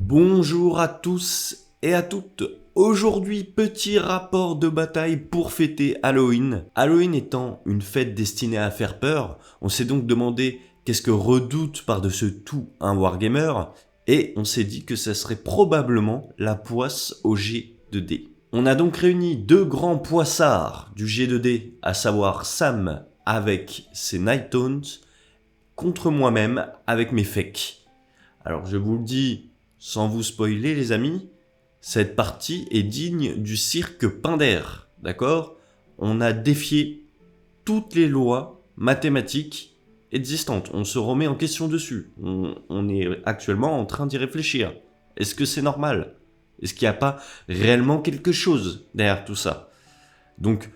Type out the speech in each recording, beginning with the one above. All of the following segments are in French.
Bonjour à tous et à toutes. Aujourd'hui, petit rapport de bataille pour fêter Halloween. Halloween étant une fête destinée à faire peur, on s'est donc demandé qu'est-ce que redoute par-dessus tout un wargamer, et on s'est dit que ça serait probablement la poisse au G2D. On a donc réuni deux grands poissards du G2D, à savoir Sam avec ses Night Taunts, contre moi-même avec mes fakes. Alors je vous le dis sans vous spoiler les amis, cette partie est digne du cirque Pinder, d'accord ? On a défié toutes les lois mathématiques existantes, on se remet en question dessus, on est actuellement en train d'y réfléchir. Est-ce que c'est normal ? Est-ce qu'il n'y a pas réellement quelque chose derrière tout ça ? Donc,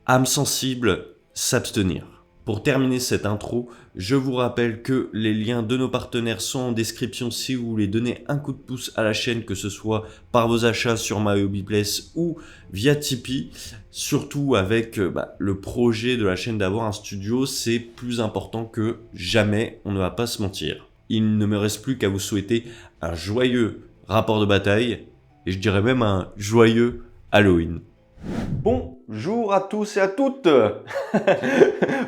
âme sensible, s'abstenir. Pour terminer cette intro, je vous rappelle que les liens de nos partenaires sont en description si vous voulez donner un coup de pouce à la chaîne, que ce soit par vos achats sur MyHobbyPlace ou via Tipeee. Surtout avec le projet de la chaîne d'avoir un studio, c'est plus important que jamais, on ne va pas se mentir. Il ne me reste plus qu'à vous souhaiter un joyeux rapport de bataille, et je dirais même un joyeux Halloween. Bonjour à tous et à toutes.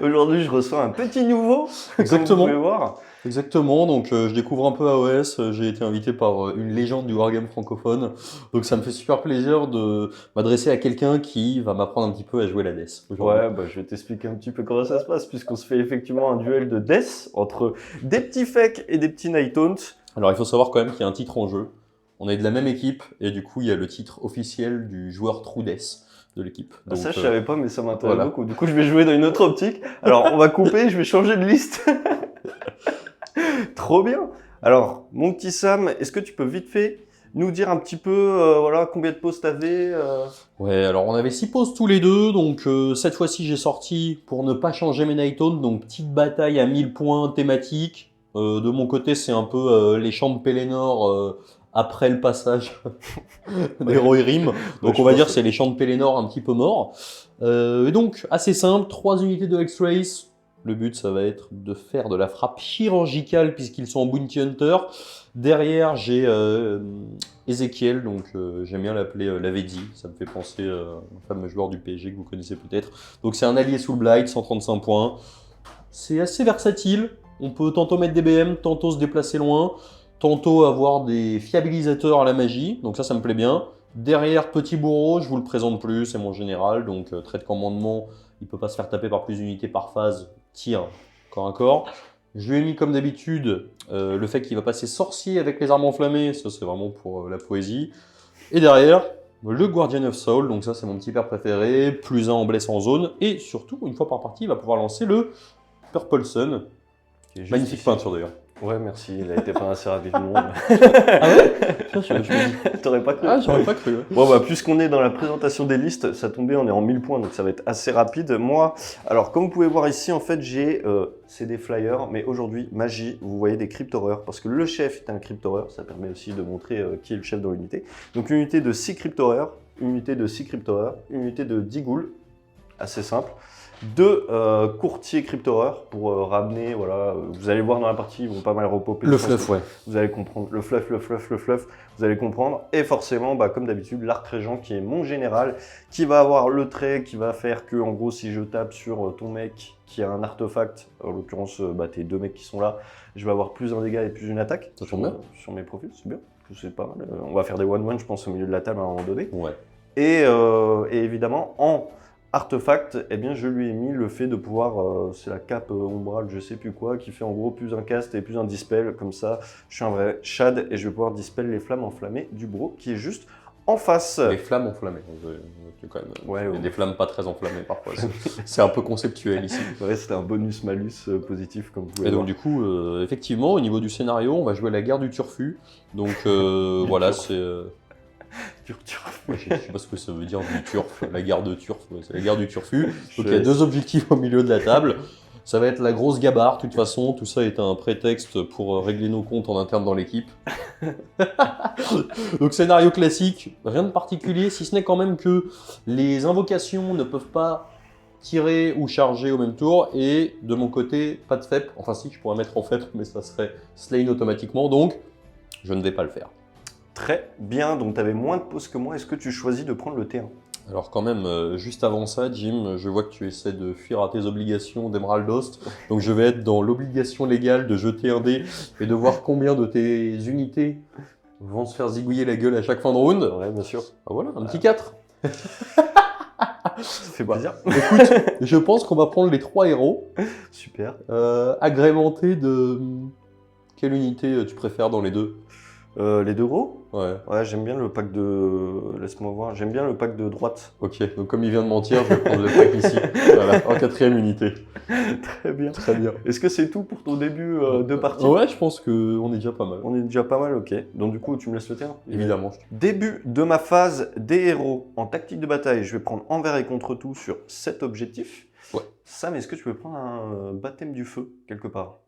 Aujourd'hui, je reçois un petit nouveau. Exactement. Comme vous pouvez voir. Exactement, donc je découvre un peu AOS, j'ai été invité par une légende du wargame francophone, donc ça me fait super plaisir de m'adresser à quelqu'un qui va m'apprendre un petit peu à jouer la Death aujourd'hui. Ouais, je vais t'expliquer un petit peu comment ça se passe, puisqu'on se fait effectivement un duel de Death entre des petits fakes et des petits Night Taunts. Alors il faut savoir quand même qu'il y a un titre en jeu, on est de la même équipe, et du coup il y a le titre officiel du joueur True Death de l'équipe. Donc, ça, je savais pas, mais ça m'intéresse voilà. beaucoup. Du coup, je vais jouer dans une autre optique. Alors, on va couper, je vais changer de liste. Trop bien. Alors, mon petit Sam, est-ce que tu peux vite fait nous dire un petit peu, combien de pauses t'avais Ouais, alors on avait 6 pauses tous les deux, donc cette fois-ci j'ai sorti pour ne pas changer mes Night Taunts, donc petite bataille à 1000 points thématique. De mon côté, c'est un peu les champs de Pelennor après le passage des Rohirrim. Donc on va dire que c'est les champs de Pelennor un petit peu morts. Et donc, assez simple, 3 unités de X-Race. Le but, ça va être de faire de la frappe chirurgicale puisqu'ils sont en Bounty Hunter. Derrière, j'ai Ezekiel, donc j'aime bien l'appeler Lavezzi. Ça me fait penser à un fameux joueur du PSG que vous connaissez peut-être. Donc c'est un allié sous le Blight, 135 points. C'est assez versatile. On peut tantôt mettre des BM, tantôt se déplacer loin, tantôt avoir des fiabilisateurs à la magie. Donc ça me plaît bien. Derrière, petit bourreau, je vous le présente plus, c'est mon général. Donc trait de commandement, il ne peut pas se faire taper par plus d'unités par phase. Tir, corps à corps. Je lui ai mis comme d'habitude le fait qu'il va passer sorcier avec les armes enflammées, ça c'est vraiment pour la poésie. Et derrière, le Guardian of Soul, donc ça c'est mon petit père préféré, plus 1 en blesse en zone. Et surtout, une fois par partie, il va pouvoir lancer le Purple Sun. Magnifique peinture d'ailleurs. Ouais, merci, il a été peint assez rapidement. Ah ouais? T'aurais pas cru? Ah, j'aurais pas cru. Ouais. Bon, puisqu'on est dans la présentation des listes, ça tombait, on est en 1000 points, donc ça va être assez rapide. Moi, alors comme vous pouvez voir ici, en fait, j'ai, c'est des flyers, mais aujourd'hui, magie, vous voyez des cryptoreurs, parce que le chef est un cryptoreur, ça permet aussi de montrer qui est le chef dans l'unité. Donc une unité de 6 cryptoreurs, une unité de 6 cryptoreurs, une unité de 10 ghouls, assez simple. 2 courtiers cryptoreurs pour ramener, voilà, vous allez voir dans la partie, ils vont pas mal repopper. Le fluff, ouais. Vous allez comprendre, le fluff, vous allez comprendre. Et forcément, comme d'habitude, l'arc régent qui est mon général, qui va avoir le trait qui va faire que, en gros, si je tape sur ton mec qui a un artefact, en l'occurrence, tes 2 mecs qui sont là, je vais avoir plus un dégât et plus une attaque. Ça tombe bien. Sur mes profils, c'est bien, c'est pas mal. On va faire des 1-1, je pense, au milieu de la table à un moment donné. Ouais. Et évidemment, en artefact, eh bien, je lui ai mis le fait de pouvoir, c'est la cape ombrale, je sais plus quoi, qui fait en gros plus un cast et plus un dispel, comme ça, je suis un vrai Shad et je vais pouvoir dispel les flammes enflammées du bourreau qui est juste en face. Les flammes enflammées, quand même. Ouais, des flammes pas très enflammées parfois, c'est un peu conceptuel ici. Ouais, c'était un bonus-malus positif, comme vous pouvez Et donc voir. du coup, effectivement, au niveau du scénario, on va jouer la guerre du turfu, donc voilà, c'est... Je sais pas ce que ça veut dire du turf, la guerre de turf, ouais, c'est la guerre du turfu. Donc il y a 2 objectifs au milieu de la table. Ça va être la grosse gabarre, de toute façon, tout ça est un prétexte pour régler nos comptes en interne dans l'équipe. Donc scénario classique, rien de particulier, si ce n'est quand même que les invocations ne peuvent pas tirer ou charger au même tour, et de mon côté, pas de FEP, enfin si, je pourrais mettre en FEP, mais ça serait slain automatiquement, donc je ne vais pas le faire. Très bien, donc tu avais moins de pause que moi. Est-ce que tu choisis de prendre le T1? Alors quand même, juste avant ça, Jim, je vois que tu essaies de fuir à tes obligations d'Emerald Host. Donc je vais être dans l'obligation légale de jeter un dé et de voir combien de tes unités vont se faire zigouiller la gueule à chaque fin de round. Ouais, bien sûr. Ah, voilà, un petit 4. Ça fait plaisir. Écoute, je pense qu'on va prendre les 3 héros, Super. agrémentés de... Quelle unité tu préfères dans les deux? Les deux gros? Ouais, Ouais, j'aime bien le pack de... Laisse-moi voir. J'aime bien le pack de droite. ok. Donc comme il vient de mentir, je vais prendre le pack ici. Voilà, en 4ème unité. Très bien. Très bien. Est-ce que c'est tout pour ton début de partie? Ouais, je pense qu'on est déjà pas mal. On est déjà pas mal, ok. Donc du coup, tu me laisses le terrain? Évidemment. Début de ma phase des héros. En tactique de bataille, je vais prendre envers et contre tout sur 7 objectifs. Ouais. Sam, est-ce que tu peux prendre un baptême du feu quelque part?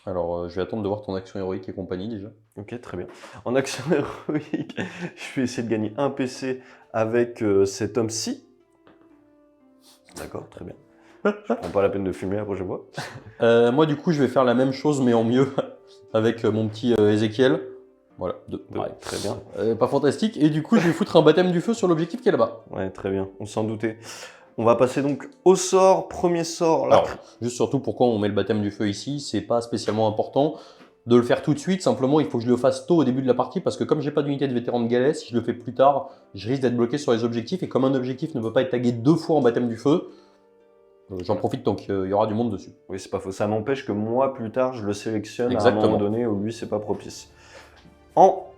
Alors, je vais attendre de voir ton action héroïque et compagnie déjà. Ok, très bien. En action héroïque, je vais essayer de gagner un PC avec cet homme-ci. D'accord, très bien. Je prends pas la peine de fumer la prochaine fois. Moi, du coup, je vais faire la même chose, mais en mieux, avec mon petit Ezekiel. Voilà, pareil. Très bien. Pas fantastique. Et du coup, je vais foutre un baptême du feu sur l'objectif qui est là-bas. Ouais, très bien. On s'en doutait. On va passer donc au sort. Premier sort. Là. Alors, juste surtout pourquoi on met le baptême du feu ici, c'est pas spécialement important de le faire tout de suite. Simplement, il faut que je le fasse tôt au début de la partie parce que comme j'ai pas d'unité de vétéran de galet, si je le fais plus tard, je risque d'être bloqué sur les objectifs. Et comme un objectif ne peut pas être tagué 2 fois en baptême du feu, j'en profite tant qu'il y aura du monde dessus. Oui, c'est pas faux. Ça n'empêche que moi, plus tard, je le sélectionne Exactement. à un moment donné où lui, c'est pas propice.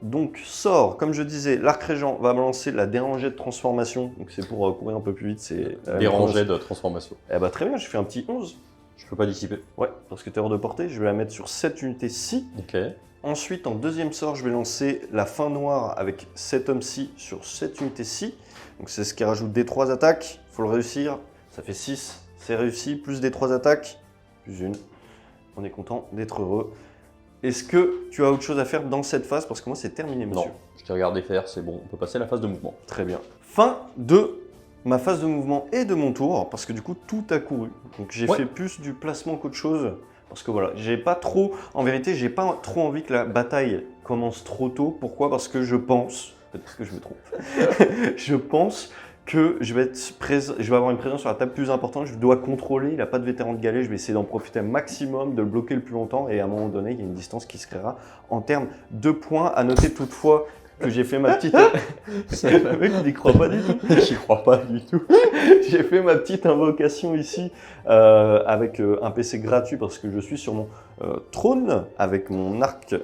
Donc, sort, comme je disais, l'arc régent va balancer la dérangée de transformation. Donc, c'est pour courir un peu plus vite. C'est Des rangées de transformation. Eh bah, très bien, je fais un petit 11. Je peux pas dissiper. Ouais, parce que tu es hors de portée. Je vais la mettre sur cette unité-ci. Ok. Ensuite, en deuxième sort, je vais lancer la fin noire avec cet homme-ci sur cette unité-ci. Donc, c'est ce qui rajoute des 3 attaques. Il faut le réussir. Ça fait 6. C'est réussi. Plus des 3 attaques. Plus une. On est content d'être heureux. Est-ce que tu as autre chose à faire dans cette phase? Parce que moi, c'est terminé, monsieur. Non, je t'ai regardé faire, c'est bon. On peut passer à la phase de mouvement. Très bien. Fin de ma phase de mouvement et de mon tour, parce que du coup, tout a couru. Donc, j'ai fait plus du placement qu'autre chose. Parce que voilà, j'ai pas trop... En vérité, j'ai pas trop envie que la bataille commence trop tôt. Pourquoi? Parce que je pense... Peut-être que je me trompe. Je pense que je vais avoir une présence sur la table plus importante, je dois contrôler, il n'a pas de vétéran de galet, je vais essayer d'en profiter un maximum, de le bloquer le plus longtemps, et à un moment donné, il y a une distance qui se créera en termes de points. À noter toutefois que j'ai fait ma petite... Le mec, il n'y croit pas du tout. J'y crois pas du tout. J'ai fait ma petite invocation ici avec un PC gratuit parce que je suis sur mon trône avec mon arc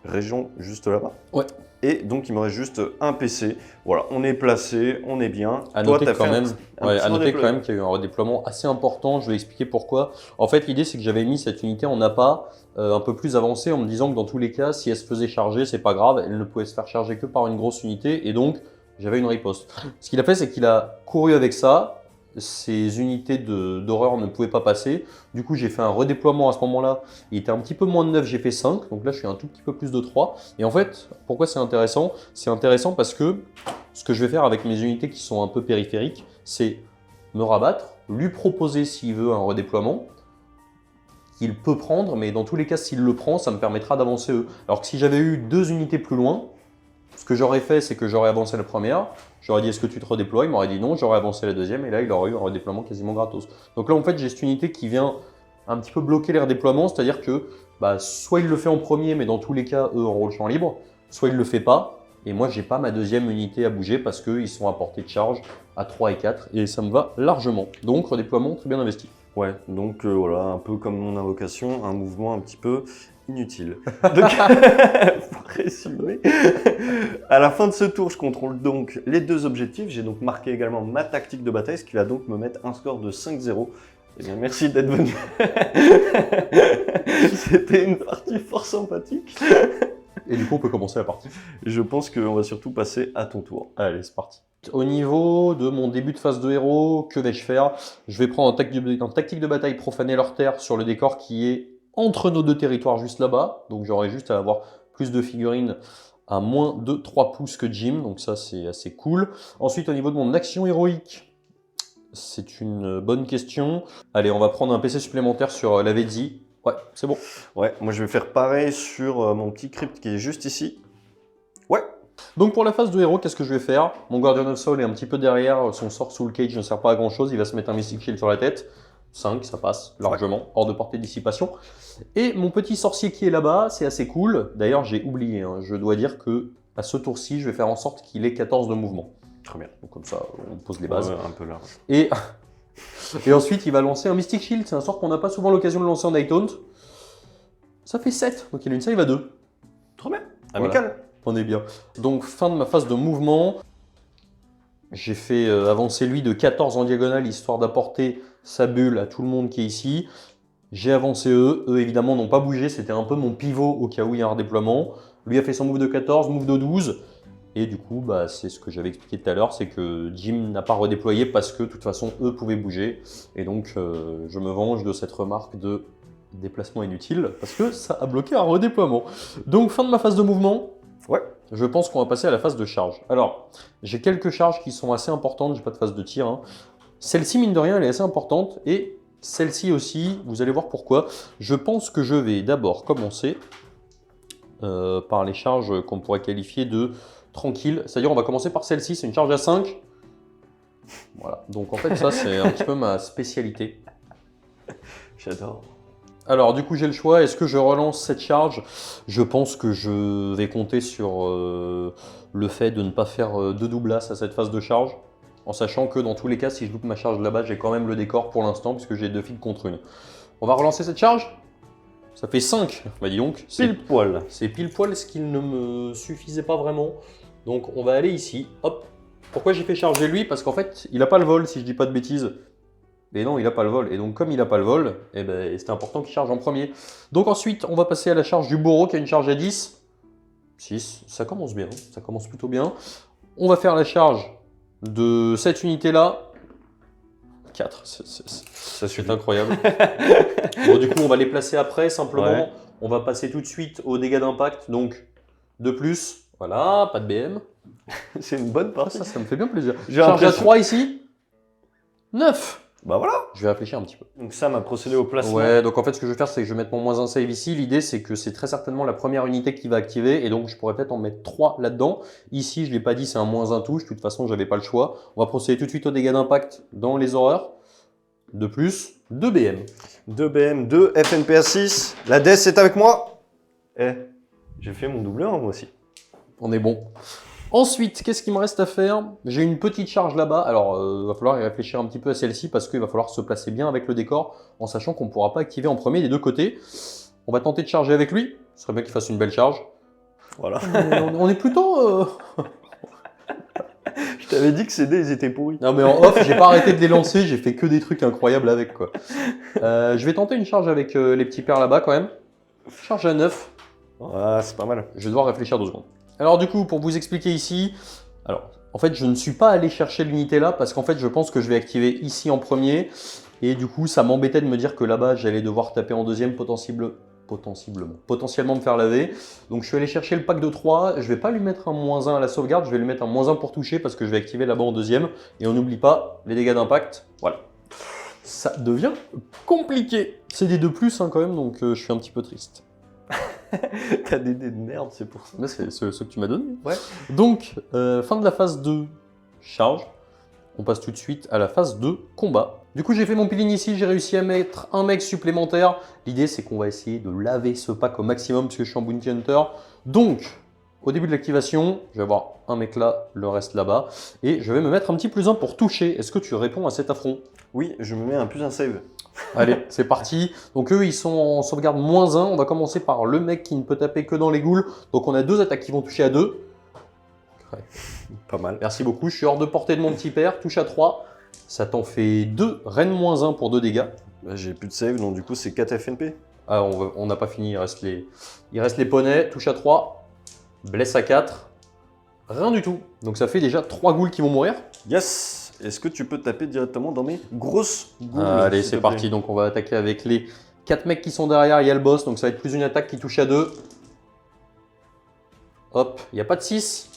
régent juste là-bas. Ouais. Et donc, il me reste juste un PC. Voilà, on est placé, on est bien. À Toi, noter t'as quand fait même, à noter redéploiement. quand même qu'il y a eu un redéploiement assez important. Je vais expliquer pourquoi. En fait, l'idée, c'est que j'avais mis cette unité en appât un peu plus avancée en me disant que dans tous les cas, si elle se faisait charger, c'est pas grave. Elle ne pouvait se faire charger que par une grosse unité. Et donc, j'avais une riposte. Ce qu'il a fait, c'est qu'il a couru avec ça. Ces unités d'horreur ne pouvaient pas passer. Du coup, j'ai fait un redéploiement à ce moment-là. Il était un petit peu moins de 9, j'ai fait 5. Donc là, je suis un tout petit peu plus de 3. Et en fait, pourquoi c'est intéressant? C'est intéressant parce que ce que je vais faire avec mes unités qui sont un peu périphériques, c'est me rabattre, lui proposer s'il veut un redéploiement, qu'il peut prendre, mais dans tous les cas, s'il le prend, ça me permettra d'avancer eux. Alors que si j'avais eu 2 unités plus loin, ce que j'aurais fait, c'est que j'aurais avancé la première, j'aurais dit est-ce que tu te redéploies, il m'aurait dit non, j'aurais avancé la deuxième, et là il aurait eu un redéploiement quasiment gratos. Donc là en fait j'ai cette unité qui vient un petit peu bloquer les redéploiements, c'est-à-dire que soit il le fait en premier, mais dans tous les cas eux en rôle champ libre, soit il le fait pas, et moi j'ai pas ma deuxième unité à bouger parce qu'ils sont à portée de charge à 3 et 4, et ça me va largement. Donc redéploiement très bien investi. Ouais, donc voilà, un peu comme mon invocation, un mouvement un petit peu inutile. Donc, pour résumer, à la fin de ce tour, je contrôle donc les 2 objectifs. J'ai donc marqué également ma tactique de bataille, ce qui va donc me mettre un score de 5-0. Eh bien, merci d'être venu. C'était une partie fort sympathique. Et du coup on peut commencer la partie. Je pense qu'on va surtout passer à ton tour. Allez, c'est parti. Au niveau de mon début de phase de héros, que vais-je faire? Je vais prendre en tactique de bataille profaner leur terre sur le décor qui est entre nos 2 territoires juste là-bas. Donc j'aurai juste à avoir plus de figurines à moins de 3 pouces que Jim. Donc ça c'est assez cool. Ensuite au niveau de mon action héroïque, c'est une bonne question. Allez, on va prendre un PC supplémentaire sur la Vedzi. Ouais, c'est bon. Ouais, moi je vais faire pareil sur mon petit crypte qui est juste ici. Ouais. Donc pour la phase de héros, qu'est-ce que je vais faire? Mon Guardian of Soul est un petit peu derrière, son sort Soul Cage ne sert pas à grand chose, il va se mettre un Mystic Shield sur la tête. 5, ça passe largement, hors de portée de dissipation. Et mon petit sorcier qui est là-bas, c'est assez cool. D'ailleurs, j'ai oublié, hein, je dois dire que à ce tour-ci, je vais faire en sorte qu'il ait 14 de mouvement. Très bien. Donc comme ça, on pose les bases. Ouais, un peu large. Et ensuite, il va lancer un Mystic Shield. C'est un sort qu'on n'a pas souvent l'occasion de lancer en Night Haunt. Ça fait 7. Donc il a une save à 2. Trop bien. Amical. Voilà. On est bien. Donc fin de ma phase de mouvement. J'ai fait avancer lui de 14 en diagonale, histoire d'apporter sa bulle à tout le monde qui est ici. J'ai avancé eux. Eux, évidemment, n'ont pas bougé. C'était un peu mon pivot au cas où il y a un redéploiement. Lui a fait son move de 14, move de 12. Et du coup, bah, c'est ce que j'avais expliqué tout à l'heure, c'est que Jim n'a pas redéployé parce que de toute façon, eux pouvaient bouger. Et donc, je me venge de cette remarque de déplacement inutile parce que ça a bloqué un redéploiement. Donc, fin de ma phase de mouvement. Ouais. Je pense qu'on va passer à la phase de charge. Alors, j'ai quelques charges qui sont assez importantes, j'ai pas de phase de tir. Hein. Celle-ci, mine de rien, elle est assez importante. Et celle-ci aussi, vous allez voir pourquoi. Je pense que je vais d'abord commencer par les charges qu'on pourrait qualifier de tranquille, c'est-à-dire on va commencer par celle-ci, c'est une charge à 5. Voilà, donc en fait ça c'est un petit peu ma spécialité. J'adore. Alors du coup j'ai le choix, est-ce que je relance cette charge? Je pense que je vais compter sur le fait de ne pas faire de doublas à cette phase de charge, en sachant que dans tous les cas si je loupe ma charge là-bas j'ai quand même le décor pour l'instant puisque j'ai 2 fils contre une. On va relancer cette charge? Ça fait 5, bah dis donc. Pile poil. C'est pile poil ce qu'il ne me suffisait pas vraiment. Donc on va aller ici, hop. Pourquoi j'ai fait charger lui? Parce qu'en fait, il n'a pas le vol, si je dis pas de bêtises. Mais non, il n'a pas le vol. Et donc comme il n'a pas le vol, eh ben, c'était important qu'il charge en premier. Donc ensuite, on va passer à la charge du bourreau qui a une charge à 10. 6, ça commence bien, ça commence plutôt bien. On va faire la charge de cette unité-là. 4, c'est incroyable. Bon, du coup, on va les placer après, simplement. Ouais. On va passer tout de suite aux dégâts d'impact. Donc, de plus, voilà, pas de BM. C'est une bonne partie. Ça me fait bien plaisir. J'ai Charge à l'impression- 3 ici. 9. Bah voilà. Je vais réfléchir un petit peu. Donc ça m'a procédé au placement. Ouais, donc en fait, ce que je vais faire, c'est que je vais mettre mon -1 save ici. L'idée, c'est que c'est très certainement la première unité qui va activer. Et donc, je pourrais peut-être en mettre 3 là-dedans. Ici, je ne l'ai pas dit, c'est un -1 touche. De toute façon, je n'avais pas le choix. On va procéder tout de suite aux dégâts d'impact dans les horreurs. De plus, 2 BM. 2 BM, 2 FNPA 6. La DES est avec moi. Eh, j'ai fait mon doubleur moi aussi. On est bon. Ensuite, qu'est-ce qu'il me reste à faire? J'ai une petite charge là-bas. Alors, il va falloir y réfléchir un petit peu à celle-ci parce qu'il va falloir se placer bien avec le décor en sachant qu'on ne pourra pas activer en premier des deux côtés. On va tenter de charger avec lui. Ce serait bien qu'il fasse une belle charge. Voilà. On est plutôt... Je t'avais dit que ces dés, ils étaient pourris. Non mais en off, j'ai pas arrêté de les lancer, j'ai fait que des trucs incroyables avec quoi. Je vais tenter une charge avec les petits pères là-bas quand même. Charge à 9. Ah, c'est pas mal. Je vais devoir réfléchir 2 secondes. Alors du coup, pour vous expliquer ici, alors en fait je ne suis pas allé chercher l'unité là parce qu'en fait je pense que je vais activer ici en premier et du coup ça m'embêtait de me dire que là-bas j'allais devoir taper en deuxième potentiellement me faire laver. Donc je suis allé chercher le pack de 3, je vais pas lui mettre un -1 à la sauvegarde, je vais lui mettre un -1 pour toucher parce que je vais activer là-bas en deuxième et on n'oublie pas les dégâts d'impact, voilà. Ça devient compliqué. C'est des 2+, hein, quand même, donc je suis un petit peu triste. T'as des dés de merde, c'est pour ça. Là, c'est ceux que tu m'as donné. Ouais. Donc, fin de la phase de charge. On passe tout de suite à la phase de combat. Du coup, j'ai fait mon peeling ici, j'ai réussi à mettre un mec supplémentaire. L'idée, c'est qu'on va essayer de laver ce pack au maximum puisque je suis en Bounty Hunter. Donc, au début de l'activation, je vais avoir un mec là, le reste là-bas. Et je vais me mettre un petit +1 pour toucher. Est-ce que tu réponds à cet affront? Oui, je me mets un +1 save. Allez, c'est parti. Donc eux, ils sont en sauvegarde -1. On va commencer par le mec qui ne peut taper que dans les ghouls. Donc on a 2 attaques qui vont toucher à 2. Ouais. Pas mal. Merci beaucoup. Je suis hors de portée de mon petit père. Touche à 3. Ça t'en fait 2. Reine -1 pour 2 dégâts. Bah, j'ai plus de save, donc du coup c'est 4 FNP. Ah, on n'a pas fini. Il reste les poneys. Touche à 3. Blesse à 4. Rien du tout. Donc ça fait déjà 3 ghouls qui vont mourir. Yes. Est-ce que tu peux taper directement dans mes grosses ghouls? Allez, s'il c'est te parti. plaît. Donc on va attaquer avec les 4 mecs qui sont derrière. Il y a le boss. Donc ça va être plus une attaque qui touche à 2. Hop, il n'y a pas de 6.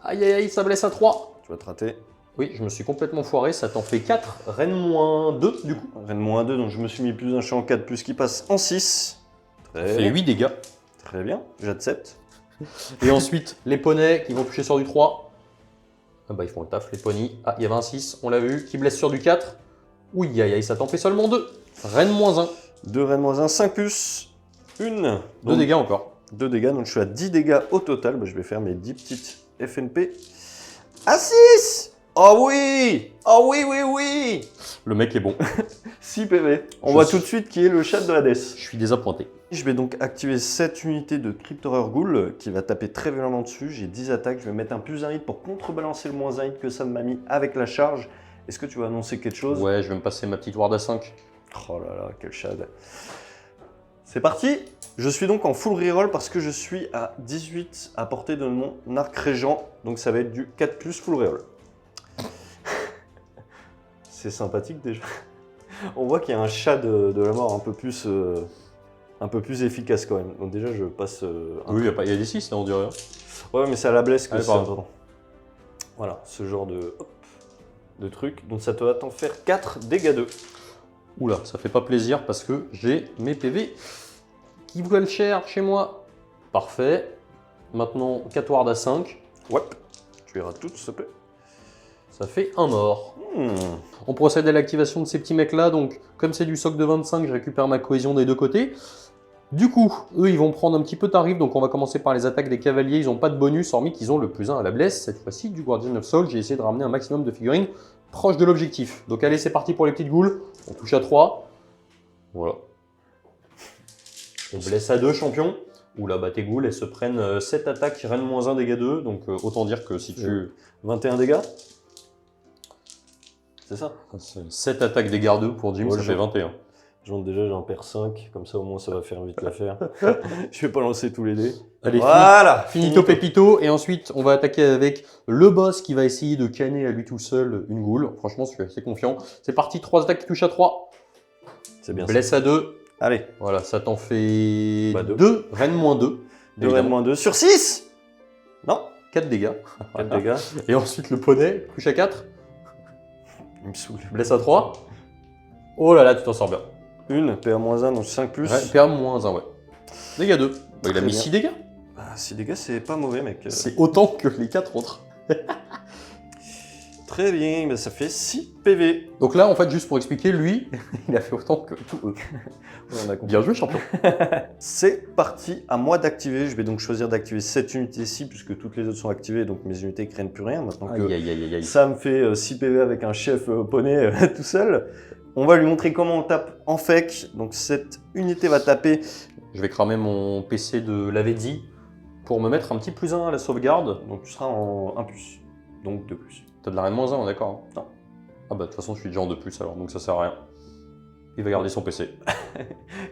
Aïe aïe aïe, ça blesse à 3. Tu vas te rater. Oui, je me suis complètement foiré. Ça t'en fait 4. Reine -2 du coup. Reine -2, donc je me suis mis +1, je suis en 4+, qui passe en 6. Ça fait 8 dégâts. Très bien, j'accepte. Et ensuite, les poneys qui vont toucher sur du 3. Ah bah ils font le taf, les ponies. Ah, il y avait un 6, on l'a vu, qui blesse sur du 4. Oui, aïe, aïe, ça t'en fait seulement 2. Reine -1. 2 reines -1, 5 plus. 1. 2 dégâts encore. 2 dégâts, donc je suis à 10 dégâts au total. Bah, je vais faire mes 10 petites FNP. À 6. Oh oui. Oh oui, oui, oui. Le mec est bon. 6 PV. On Je voit suis- tout de suite qui est le chat de Hades. Je suis désappointé. Je vais donc activer cette unité de Cryptoreur Ghoul qui va taper très violemment dessus. J'ai 10 attaques. Je vais mettre un plus 1 hit pour contrebalancer le moins 1 hit que ça m'a mis avec la charge. Est-ce que tu vas annoncer quelque chose? Ouais, je vais me passer ma petite ward à 5. Oh là là, quel shad. C'est parti. Je suis donc en full reroll parce que je suis à 18 à portée de mon arc régent. Donc ça va être du 4+ full reroll. C'est sympathique déjà. On voit qu'il y a un chat de la mort un peu plus efficace quand même. Donc déjà je passe... Oui, il y a des 6 là, on dirait. Ouais, mais c'est à la blesse que Ah, c'est pardon. important. Voilà, ce genre de truc. Donc ça te va t'en faire 4 dégâts 2. Oula, ça fait pas plaisir parce que j'ai mes PV qui valent cher chez moi. Parfait. Maintenant, 4 wards à 5. Ouais, tu verras toutes s'il te plaît. Ça fait un mort. Hmm. On procède à l'activation de ces petits mecs-là. Donc, comme c'est du soc de 25, je récupère ma cohésion des deux côtés. Du coup, eux, ils vont prendre un petit peu tarif. Donc, on va commencer par les attaques des cavaliers. Ils n'ont pas de bonus, hormis qu'ils ont le plus 1 à la blesse. Cette fois-ci, du Guardian of Soul, j'ai essayé de ramener un maximum de figurines proches de l'objectif. Donc, allez, c'est parti pour les petites goules. On touche à 3. Voilà. On blesse à 2, champion. Oula, bah tes ghouls, elles se prennent 7 attaques, reine -1, dégâts 2. Donc, autant dire que si tu... 21 dégâts. C'est ça. 7 attaques dégâts 2 pour Jim, Ouais, ça fait 21. Déjà, j'en perds 5, comme ça au moins ça va faire vite l'affaire. Je vais pas lancer tous les dés. Allez, Voilà. finito pépito, et ensuite on va attaquer avec le boss qui va essayer de canner à lui tout seul une ghoul. Franchement, je suis assez confiant. C'est parti, 3 attaques qui touchent à 3. C'est bien. Blesse à 2. Allez. Voilà, ça t'en fait Bah, deux. 2, reine -2. 2 reines -2 sur 6. Non. 4 dégâts. 4 dégâts. Et ensuite le poney, touche à 4. Il me saoule. Blesse à 3. Oh là là, tu t'en sors bien. 1, PA-1, donc 5+. Ouais, PA -1, ouais. Dégâts 2. Bah, il a Très mis bien. 6 dégâts. Ah, 6 dégâts, c'est pas mauvais, mec. C'est autant que les 4 autres. Très bien, bah, ça fait 6 PV. Donc là, en fait, juste pour expliquer, lui, il a fait autant que tout eux. Ouais, on a compris. Bien joué, champion. C'est parti, à moi d'activer. Je vais donc choisir d'activer cette unité-ci, puisque toutes les autres sont activées, donc mes unités ne craignent plus rien. Maintenant que Aïe, aïe, aïe, aïe, aïe. ça me fait 6 PV avec un chef poney tout seul. On va lui montrer comment on tape en fake. Donc cette unité va taper. Je vais cramer mon PC de Lavezzi pour me mettre un petit +1 à la sauvegarde. Donc tu seras en 1+, donc 2+. T'as de la reine -1, on est d'accord, hein? Non. Ah bah de toute façon, je suis déjà en 2+, alors, donc ça sert à rien. Il va garder son PC.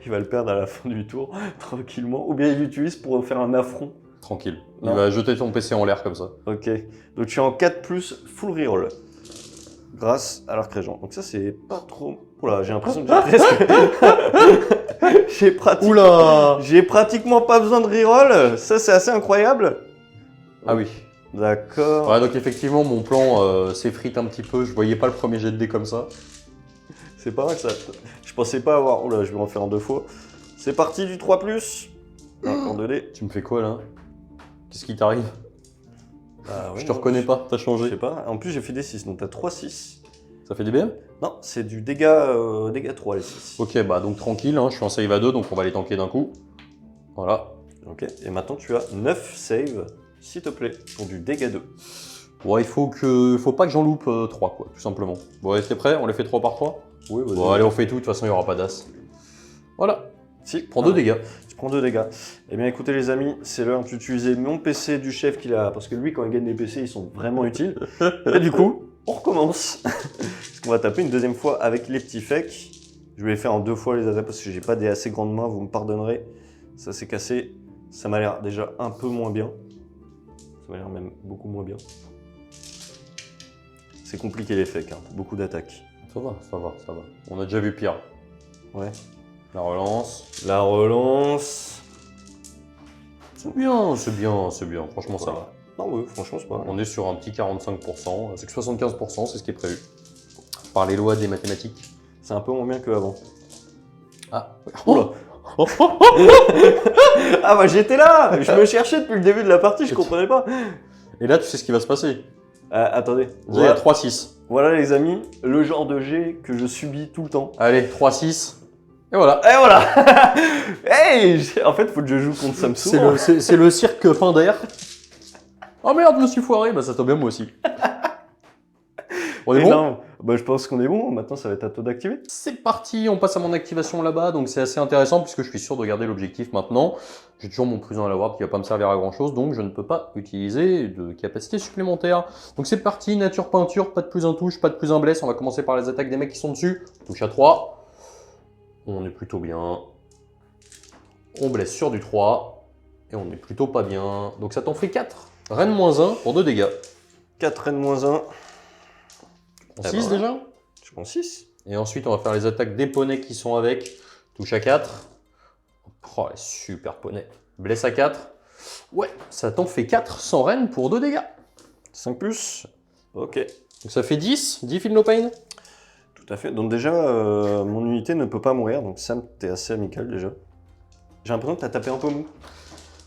Il va le perdre à la fin du tour, tranquillement. Ou bien il l'utilise pour faire un affront. Tranquille. Non. Il va jeter ton PC en l'air comme ça. Ok. Donc je suis en 4+, full reroll. Grâce à l'arc régent. Donc ça, c'est pas trop... Oula, j'ai l'impression que j'ai presque... Oula! J'ai pratiquement pas besoin de reroll. Ça, c'est assez incroyable. Ah oui. D'accord. Ouais, donc effectivement, mon plan s'effrite un petit peu. Je voyais pas le premier jet de dés comme ça. C'est pas mal ça. Je pensais pas avoir... Oula, je vais en faire en 2 fois. C'est parti du 3+. Encore 2 dés. Tu me fais quoi, là? Qu'est-ce qui t'arrive? Ah, Je te reconnais pas, t'as Je changé. sais pas. En plus, j'ai fait des 6, donc t'as 3-6. Ça fait des BM? Non, c'est du dégâts 3, les 6. Ok, bah donc tranquille, hein, je suis en save à 2, donc on va les tanker d'un coup. Voilà. Ok, et maintenant tu as 9 saves, s'il te plaît, pour du dégâts 2. Ouais, il faut pas que j'en loupe 3, quoi, tout simplement. Bon, t'es prêt? On les fait 3 par 3? Oui, vas-y. Bon, allez, on fait tout, de toute façon, il n'y aura pas d'as. Voilà, Si, prends 2 dégâts. Tu prends 2 dégâts. Eh bien écoutez les amis, c'est l'heure d'utiliser mon PC du chef qu'il a, parce que lui quand il gagne des PC ils sont vraiment utiles. Et du coup, on recommence. Parce qu'on va taper une deuxième fois avec les petits fakes. Je vais les faire en 2 fois les attaques parce que j'ai pas des assez grandes mains, vous me pardonnerez. Ça s'est cassé, ça m'a l'air déjà un peu moins bien. Ça m'a l'air même beaucoup moins bien. C'est compliqué les fakes, hein. Beaucoup d'attaques. Ça va, ça va, ça va. On a déjà vu pire. Ouais. La relance. La relance. C'est bien, c'est bien, c'est bien. Franchement, ça va. Non, ouais, franchement, c'est pas mal. On est sur un petit 45%, c'est que 75%, c'est ce qui est prévu. Par les lois des mathématiques. C'est un peu moins bien qu'avant. Ah, Oula. Ah bah j'étais là. Je me cherchais depuis le début de la partie, je comprenais pas. Et là, tu sais ce qui va se passer. Attendez. Déjà, il y a 3-6. Voilà les amis, le genre de jet que je subis tout le temps. Allez, 3-6. Et voilà. Et voilà. Hey, en fait, faut que je joue contre Samsung. C'est le cirque fin d'air. Oh merde, je me suis foiré. Bah ça tombe bien, moi aussi. On est bon? Non, bah, je pense qu'on est bon. Maintenant, ça va être à toi d'activer. C'est parti, on passe à mon activation là-bas, donc c'est assez intéressant puisque je suis sûr de garder l'objectif maintenant. J'ai toujours mon prison à la ward qui va pas me servir à grand chose, donc je ne peux pas utiliser de capacité supplémentaire. Donc c'est parti, nature peinture, pas de plus un touche, pas de plus un blesse. On va commencer par les attaques des mecs qui sont dessus. Touche à 3. On est plutôt bien. On blesse sur du 3. Et on est plutôt pas bien. Donc ça t'en fait 4. Reine -1 pour 2 dégâts. 4 N -1. 6 ben, déjà. Je prends 6. Et ensuite, on va faire les attaques des poneys qui sont avec. Touche à 4. Oh, les super poneys. Blesse à 4. Ouais, ça t'en fait 4 sans reine pour 2 dégâts. 5 plus. Ok. Donc ça fait 10. 10 feel no pain. Tout à fait. Donc déjà, mon unité ne peut pas mourir. Donc Sam, t'es assez amical déjà. J'ai l'impression que t'as tapé un peu mou.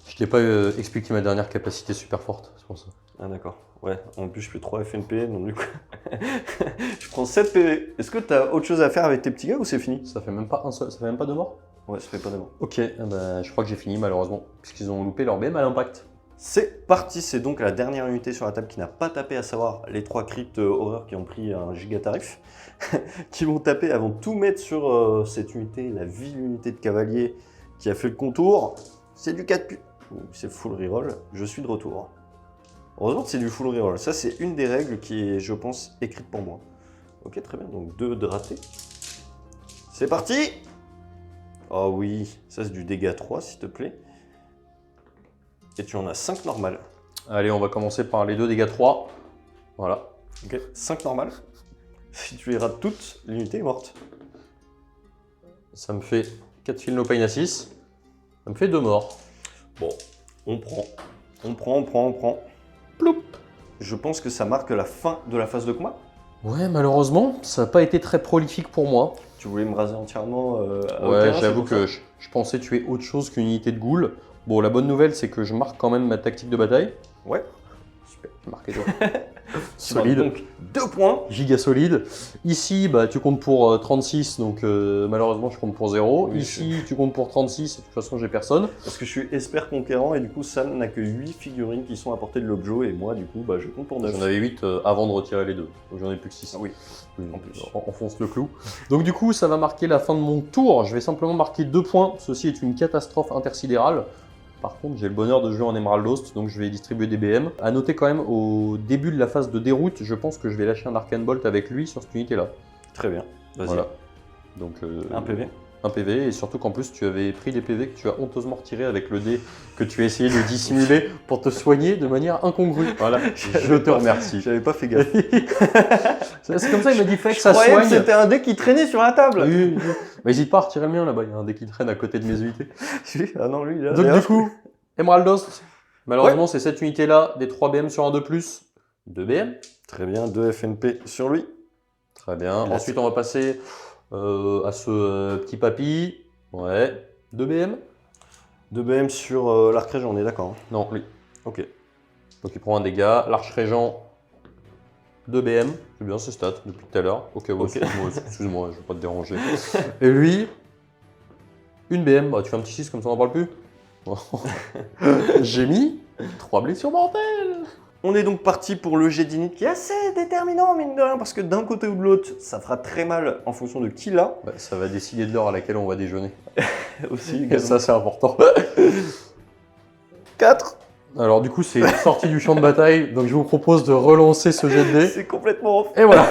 Je t'ai pas expliqué ma dernière capacité super forte, c'est pour ça. Ah d'accord. Ouais, en plus je fais 3 FNP, donc du coup... je prends 7 PV. Est-ce que t'as autre chose à faire avec tes petits gars ou c'est fini? Ça fait même pas un seul, ça fait même pas 2 morts. Ouais, ça fait pas d'avant. Ok, je crois que j'ai fini malheureusement, puisqu'ils ont loupé leur BM à l'impact. C'est parti, c'est donc la dernière unité sur la table qui n'a pas tapé, à savoir les 3 cryptes horreurs qui ont pris un giga tarif, qui vont taper avant de tout mettre sur cette unité, la vive unité de cavalier qui a fait le contour. C'est du 4 pu... C'est full reroll, je suis de retour. Heureusement que c'est du full reroll, ça c'est une des règles qui est, je pense, écrite pour moi. Ok, très bien, donc 2 de raté. C'est parti! Oh oui, ça c'est du dégât 3 s'il te plaît. Et tu en as 5 normales. Allez, on va commencer par les 2 dégâts 3. Voilà. Ok, 5 normales. Si tu les rates toutes, l'unité est morte. Ça me fait 4 feel no pain à 6. Ça me fait 2 morts. Bon, on prend. On prend. Ploup! Je pense que ça marque la fin de la phase de combat. Ouais, malheureusement, ça n'a pas été très prolifique pour moi. Tu voulais me raser entièrement Ouais, j'avoue que je pensais tuer autre chose qu'une unité de ghouls. Bon, la bonne nouvelle, c'est que je marque quand même ma tactique de bataille. Ouais. Super, marqué toi. Solide. Donc 2 points. Giga solide. Ici, bah, tu comptes pour 36, donc malheureusement, je compte pour 0. Oui, Ici, tu comptes pour 36, et de toute façon, j'ai personne. Parce que je suis espère conquérant et du coup, Sam n'a que 8 figurines qui sont à portée de l'objet et moi, du coup, bah, je compte pour 9. J'en avais 8 avant de retirer les 2, donc j'en ai plus que 6. Ah oui. En plus. Enfonce le clou. Donc du coup, ça va marquer la fin de mon tour. Je vais simplement marquer 2 points. Ceci est une catastrophe intersidérale. Par contre, j'ai le bonheur de jouer en Emerald Host, donc je vais distribuer des BM. A noter quand même, au début de la phase de déroute, je pense que je vais lâcher un Arcane Bolt avec lui sur cette unité-là. Très bien. Vas-y. Voilà. Donc, Un PV. Un PV, et surtout qu'en plus, tu avais pris des PV que tu as honteusement retirés avec le dé que tu as essayé de dissimuler pour te soigner de manière incongrue. Voilà, je te remercie. J'avais pas fait gaffe. C'est comme ça, il m'a dit fait que Je ça croyais que soigne. c'était un dé qui traînait sur la table. Oui. Bah, n'hésite pas à retirer le mien là-bas, il y a un dé qui traîne à côté de mes unités. Ah non, lui, là. Donc du coup, Emerald Host, malheureusement c'est cette unité-là, des 3 BM sur un 2+, 2 BM. Très bien, 2 FNP sur lui. Très bien, Là, ensuite on va passer à ce petit papy, ouais, 2 BM. 2 BM sur l'arc régent, on est d'accord. Hein. Non, lui. Ok. Donc il prend un dégât, l'arche régent, 2 BM, c'est bien ses stats depuis tout à l'heure. Ok, ouais, Ok. excuse-moi, je vais pas te déranger. Et lui, une BM, bah tu fais un petit 6 comme ça on n'en parle plus. J'ai mis 3 blessures mortelles. On est donc parti pour le jet d'init qui est assez déterminant, mine de rien, parce que d'un côté ou de l'autre, ça fera très mal en fonction de qui l'a. Bah, ça va décider de l'heure à laquelle on va déjeuner. Aussi, Et ça c'est important. 4. Alors du coup c'est sorti du champ de bataille, donc je vous propose de relancer ce jet de dés. C'est complètement off. Et voilà.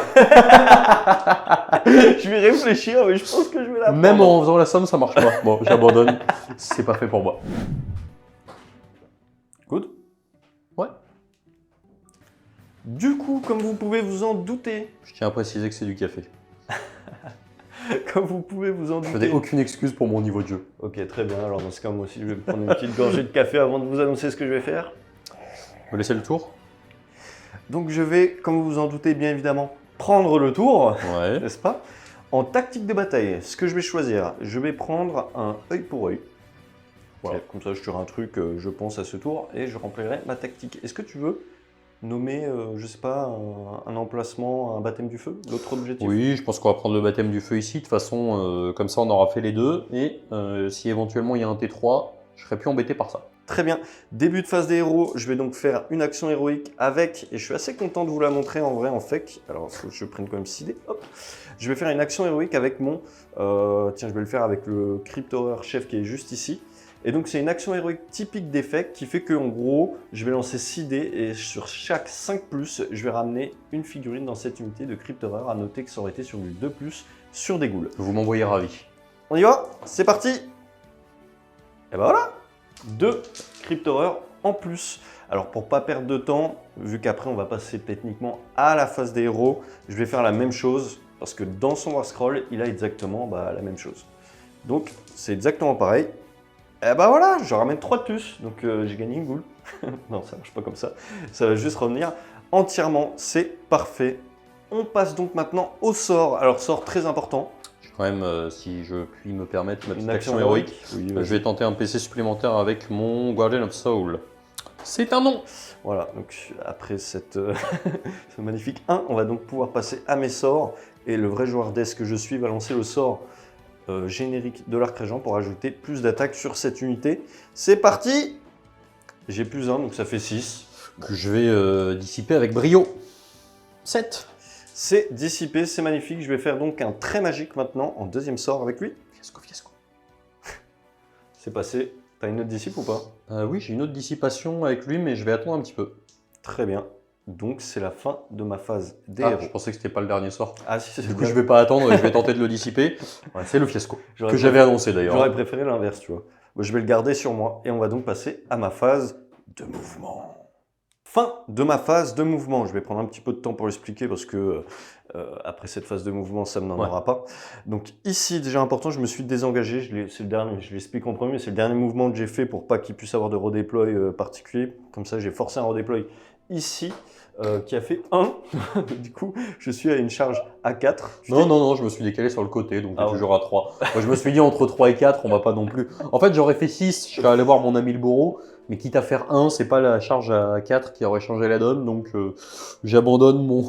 Je vais réfléchir, mais je pense que je vais la prendre. Même en faisant la somme ça marche pas. Bon, j'abandonne. C'est pas fait pour moi. Good. Ouais. Du coup, comme vous pouvez vous en douter, Je tiens à préciser que c'est du café. comme vous pouvez vous en Je douter. n'ai aucune excuse pour mon niveau de jeu. Ok, très bien. Alors dans ce cas, moi aussi, je vais prendre une petite gorgée de café avant de vous annoncer ce que je vais faire. Me laisser le tour. Donc je vais, comme vous vous en doutez bien évidemment, prendre le tour, Ouais. n'est-ce pas? En tactique de bataille, ce que je vais choisir, je vais prendre un œil pour œil. Voilà, comme ça je tuerai un truc, je pense, à ce tour, et je remplirai ma tactique. Est-ce que tu veux nommer, je sais pas, un emplacement, un baptême du feu, l'autre objectif? Oui, je pense qu'on va prendre le baptême du feu ici. De toute façon, comme ça, on aura fait les deux. Et si éventuellement il y a un T3, je serai plus embêté par ça. Très bien. Début de phase des héros, je vais donc faire une action héroïque avec, et je suis assez content de vous la montrer en vrai en fake. Alors, il faut que je prenne quand même 6 dés. Hop. Je vais faire une action héroïque avec mon... tiens, je vais le faire avec le Crypt Horror chef qui est juste ici. Et donc, c'est une action héroïque typique d'effet qui fait qu'en gros, je vais lancer 6 dés et sur chaque 5+, je vais ramener une figurine dans cette unité de Crypt Horror. À noter que ça aurait été sur du 2+, sur des ghouls. Vous m'envoyez ravi. On y va? C'est parti! Et ben voilà! 2 Crypt Horror en plus. Alors pour pas perdre de temps, vu qu'après on va passer techniquement à la phase des héros, je vais faire la même chose parce que dans son War Scroll, il a exactement la même chose. Donc c'est exactement pareil. Et bah voilà, je ramène 3 de plus, donc j'ai gagné une ghoul. Non, ça marche pas comme ça. Ça va juste revenir entièrement, c'est parfait. On passe donc maintenant au sort. Alors sort très important. Quand même, si je puis me permettre ma petite Une action héroïque, Oui, je vais tenter un PC supplémentaire avec mon Guardian of Soul. C'est un nom. Voilà, donc après cette, ce magnifique 1, on va donc pouvoir passer à mes sorts. Et le vrai joueur d'Es que je suis va lancer le sort générique de l'arc régent pour ajouter plus d'attaque sur cette unité. C'est parti! J'ai plus 1, donc ça fait 6. Que je vais dissiper avec brio. 7. C'est dissipé, c'est magnifique. Je vais faire donc un trait magique maintenant en deuxième sort avec lui. Fiasco, fiasco. C'est passé. T'as une autre dissipe ou pas? Oui, j'ai une autre dissipation avec lui, mais je vais attendre un petit peu. Très bien. Donc c'est la fin de ma phase des Ah, héros. je pensais que c'était pas le dernier sort. Ah si, c'est Du coup, je vais pas attendre et je vais tenter de le dissiper. Ouais, c'est le fiasco. Que j'avais annoncé d'ailleurs. J'aurais préféré l'inverse, tu vois. Bon, je vais le garder sur moi et on va donc passer à ma phase de mouvement. Fin de ma phase de mouvement. Je vais prendre un petit peu de temps pour l'expliquer parce que après cette phase de mouvement, ça n'en aura pas. Donc ici, déjà important, je me suis désengagé. C'est le dernier, je l'explique en premier, c'est le dernier mouvement que j'ai fait pour pas qu'il puisse avoir de redéploy particulier. Comme ça, j'ai forcé un redéploy ici. Qui a fait 1. Du coup, je suis à une charge à 4. Non, je me suis décalé sur le côté, donc toujours à 3. Moi, je me suis dit entre 3 et 4, on va pas non plus. En fait, j'aurais fait 6, je serais allé voir mon ami le bourreau, mais quitte à faire 1, c'est pas la charge à 4 qui aurait changé la donne, donc j'abandonne mon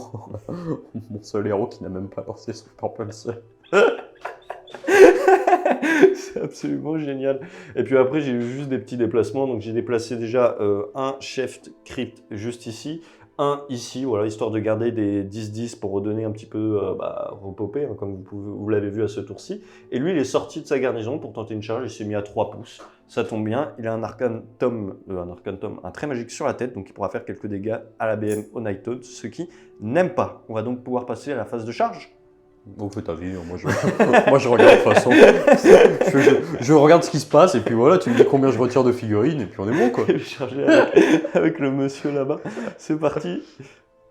seul héros qui n'a même pas lancé son Purple Seul. C'est absolument génial. Et puis après, j'ai eu juste des petits déplacements. Donc j'ai déplacé déjà un chef crypt juste ici, un ici, voilà, histoire de garder des 10-10 pour redonner un petit peu repopper, hein, comme vous l'avez vu à ce tour-ci. Et lui, il est sorti de sa garnison pour tenter une charge. Il s'est mis à 3 pouces. Ça tombe bien. Il a un Arcane Tome, un trait magique sur la tête. Donc il pourra faire quelques dégâts à la BM au Night Toad, ce qui n'aime pas. On va donc pouvoir passer à la phase de charge. Bon, fais ta vie, moi je regarde de toute façon. Je regarde ce qui se passe et puis voilà, tu me dis combien je retire de figurines et puis on est bon quoi. Je vais charger avec le monsieur là-bas. C'est parti.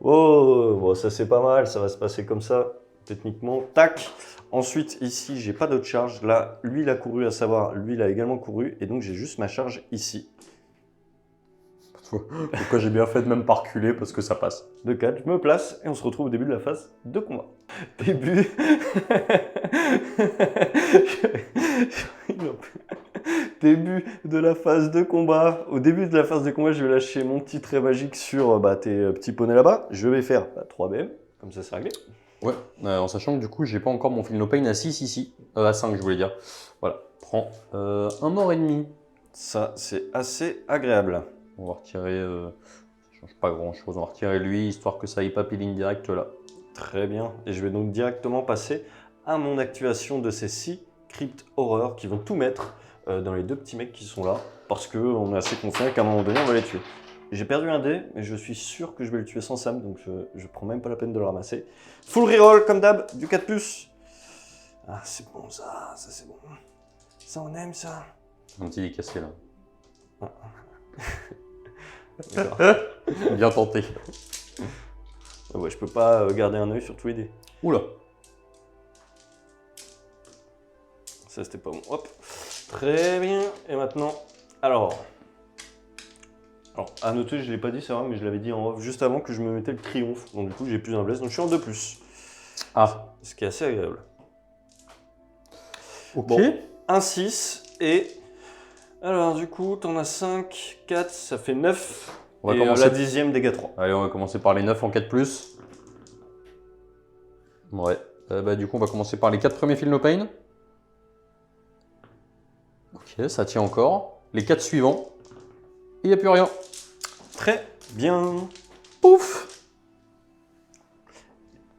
Oh, bon, ça c'est pas mal, ça va se passer comme ça, techniquement. Tac. Ensuite, ici, j'ai pas d'autre charge. Là, lui, il a couru, à savoir, lui, il a également couru. Et donc, j'ai juste ma charge ici. Pourquoi j'ai bien fait de même pas reculer parce que ça passe. De 4, je me place et on se retrouve au début de la phase de combat. Début. Début de la phase de combat. Au début de la phase de combat, je vais lâcher mon petit trait magique sur tes petits poneys là-bas. Je vais faire 3 BM, comme ça c'est réglé. Ouais, en sachant que du coup, j'ai pas encore mon Feel No Pain à 6 ici. À 5, je voulais dire. Voilà, prends un mort et demi. Ça, c'est assez agréable. On va retirer, ça change pas grand chose, on va retirer lui, histoire que ça aille pas peeling direct là. Très bien, et je vais donc directement passer à mon activation de ces 6 Crypt Horror qui vont tout mettre dans les 2 petits mecs qui sont là, parce qu'on est assez confiant qu'à un moment donné on va les tuer. J'ai perdu un dé, mais je suis sûr que je vais le tuer sans Sam, donc je prends même pas la peine de le ramasser. Full reroll comme d'hab, du 4+. Ah c'est bon ça c'est bon. Ça on aime ça. Un petit décassé là. Ah. Bien tenté. Ouais, je peux pas garder un œil sur tous les dés. Oula. Ça c'était pas bon. Hop. Très bien. Et maintenant, alors à noter, je l'ai pas dit, c'est vrai, mais je l'avais dit en off juste avant que je me mettais le triomphe. Donc du coup, j'ai plus un bless, donc je suis en 2+. Ah. Ce qui est assez agréable. Ok. Bon, un 6 et... Alors du coup, t'en as 5, 4, ça fait 9. On va et commencer. la 10e, dégâts 3. Allez, on va commencer par les 9 en 4+. Ouais. Du coup, on va commencer par les 4 premiers Feel No Pain. Ok, ça tient encore. Les 4 suivants. Et il n'y a plus rien. Très bien. Pouf!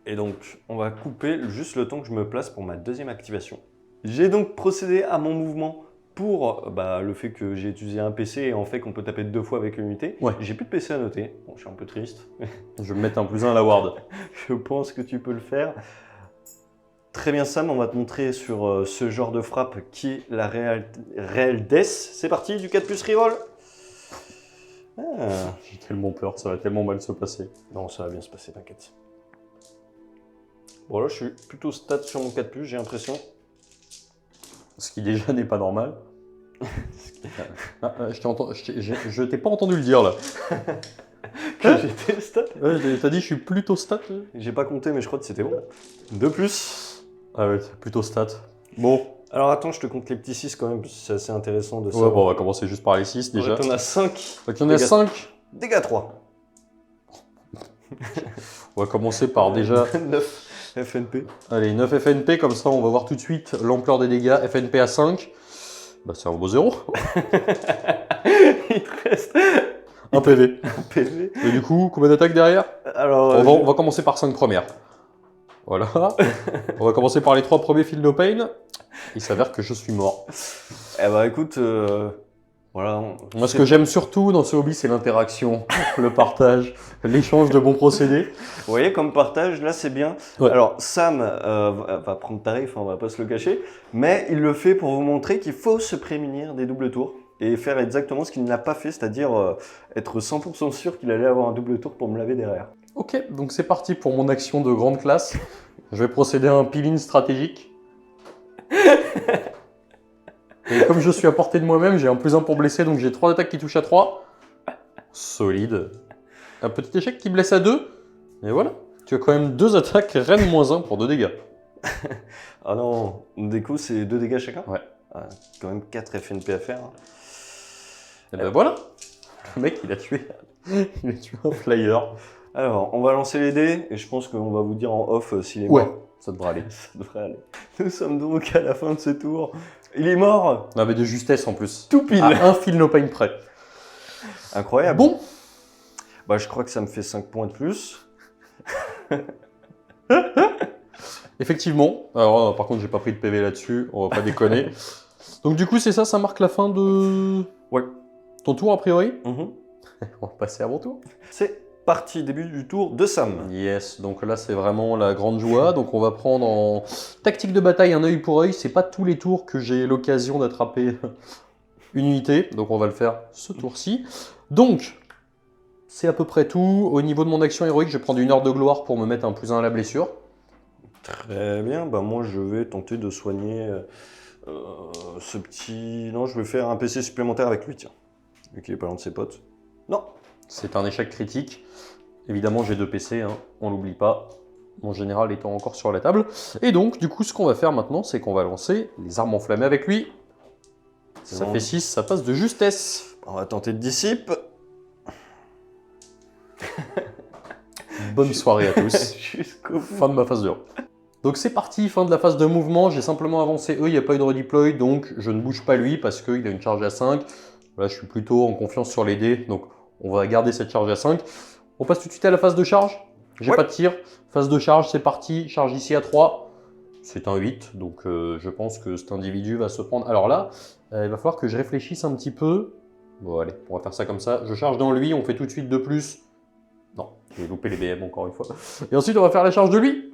Et donc, on va couper juste le temps que je me place pour ma deuxième activation. J'ai donc procédé à mon mouvement pour le fait que j'ai utilisé un PC et en fait qu'on peut taper 2 fois avec l'unité. Ouais. J'ai plus de PC à noter. Bon, je suis un peu triste. Je vais me mettre un +1 à la ward. Je pense que tu peux le faire. Très bien Sam, on va te montrer sur ce genre de frappe qui est la réelle death. C'est parti, du 4+ reroll. Ah. J'ai tellement peur, ça va tellement mal se passer. Non, ça va bien se passer, t'inquiète. Bon là, je suis plutôt stat sur mon 4+, j'ai l'impression. Ce qui déjà n'est pas normal. Je t'ai pas entendu le dire là. Que j'étais stat. Ouais, t'as dit je suis plutôt stat. J'ai pas compté, mais je crois que c'était bon. 2+. Ah ouais, plutôt stat. Bon. Alors attends, je te compte les petits 6 quand même, parce que c'est assez intéressant de Ouais, savoir. bon, on va commencer juste par les 6 déjà. T'en as 5. Donc il y en a 5. Dégâts 3. On va commencer par déjà... 9 FNP. Allez, 9 FNP, comme ça on va voir tout de suite l'ampleur des dégâts. FNP à 5. Bah c'est un beau 0. Il te reste Un PV. un PV. Et du coup, combien d'attaques derrière? Alors, On va commencer par 5 premières. Voilà. On va commencer par les 3 premiers Feel No Pain. Il s'avère que je suis mort. Eh bah écoute, voilà. Moi, ce que j'aime surtout dans ce hobby, c'est l'interaction, le partage, l'échange de bons procédés. Vous voyez, comme partage, là c'est bien. Ouais. Alors, Sam va prendre tarif, on va pas se le cacher, mais il le fait pour vous montrer qu'il faut se prémunir des doubles tours et faire exactement ce qu'il n'a pas fait, c'est-à-dire être 100% sûr qu'il allait avoir un double tour pour me laver derrière. Ok, donc c'est parti pour mon action de grande classe. Je vais procéder à un peel-in stratégique. Et comme je suis à portée de moi-même, j'ai un +1 pour blesser, donc j'ai 3 attaques qui touchent à 3. Solide. Un petit échec qui blesse à 2. Et voilà, tu as quand même 2 attaques, reine -1 pour 2 dégâts. Ah non, des coups c'est 2 dégâts chacun. Ouais. Ah, quand même 4 FNP à faire. Et ben voilà. Le mec, il a tué un flyer. Alors, on va lancer les dés et je pense qu'on va vous dire en off s'il est Ouais, mort. ça devrait aller. Ça devrait aller. Nous sommes donc à la fin de ce tour. Il est mort. Non mais de justesse en plus. Tout pile. À un Feel No Pain près. Incroyable. Bon. Bah, je crois que ça me fait 5 points de plus. Effectivement. Alors par contre, j'ai pas pris de PV là-dessus, on va pas déconner. Donc du coup, c'est ça, ça marque la fin de... Ouais. Ton tour a priori. Mhm. On va passer à mon tour. C'est parti, début du tour de Sam. Yes, donc là c'est vraiment la grande joie. Donc on va prendre en tactique de bataille un œil pour œil. C'est pas tous les tours que j'ai l'occasion d'attraper une unité. Donc on va le faire ce tour-ci. Donc, c'est à peu près tout. Au niveau de mon action héroïque, je vais prendre une heure de gloire pour me mettre un +1 à la blessure. Très bien, bah moi je vais tenter de soigner ce petit... Non, je vais faire un PC supplémentaire avec lui, tiens. Vu qu'il est pas loin de ses potes. Non. C'est un échec critique. Évidemment, j'ai 2 PC, hein, on l'oublie pas. Mon général étant encore sur la table. Et donc, du coup, ce qu'on va faire maintenant, c'est qu'on va lancer les armes enflammées avec lui. Ça bon. fait 6, ça passe de justesse. On va tenter de dissipe. Bonne soirée à tous. Jusqu'au bout. Fin de ma phase de 1. Donc c'est parti, fin de la phase de mouvement. J'ai simplement avancé eux, il n'y a pas eu de redeploy, donc je ne bouge pas lui parce qu'il a une charge à 5. Là, je suis plutôt en confiance sur les dés, donc on va garder cette charge à 5. On passe tout de suite à la phase de charge. J'ai Ouais. pas de tir. Phase de charge, c'est parti. Charge ici à 3. C'est un 8, donc je pense que cet individu va se prendre. Alors là, il va falloir que je réfléchisse un petit peu. Bon, allez, on va faire ça comme ça. Je charge dans lui, on fait tout de suite 2+. Non, j'ai loupé les BM encore une fois. Et ensuite, on va faire la charge de lui.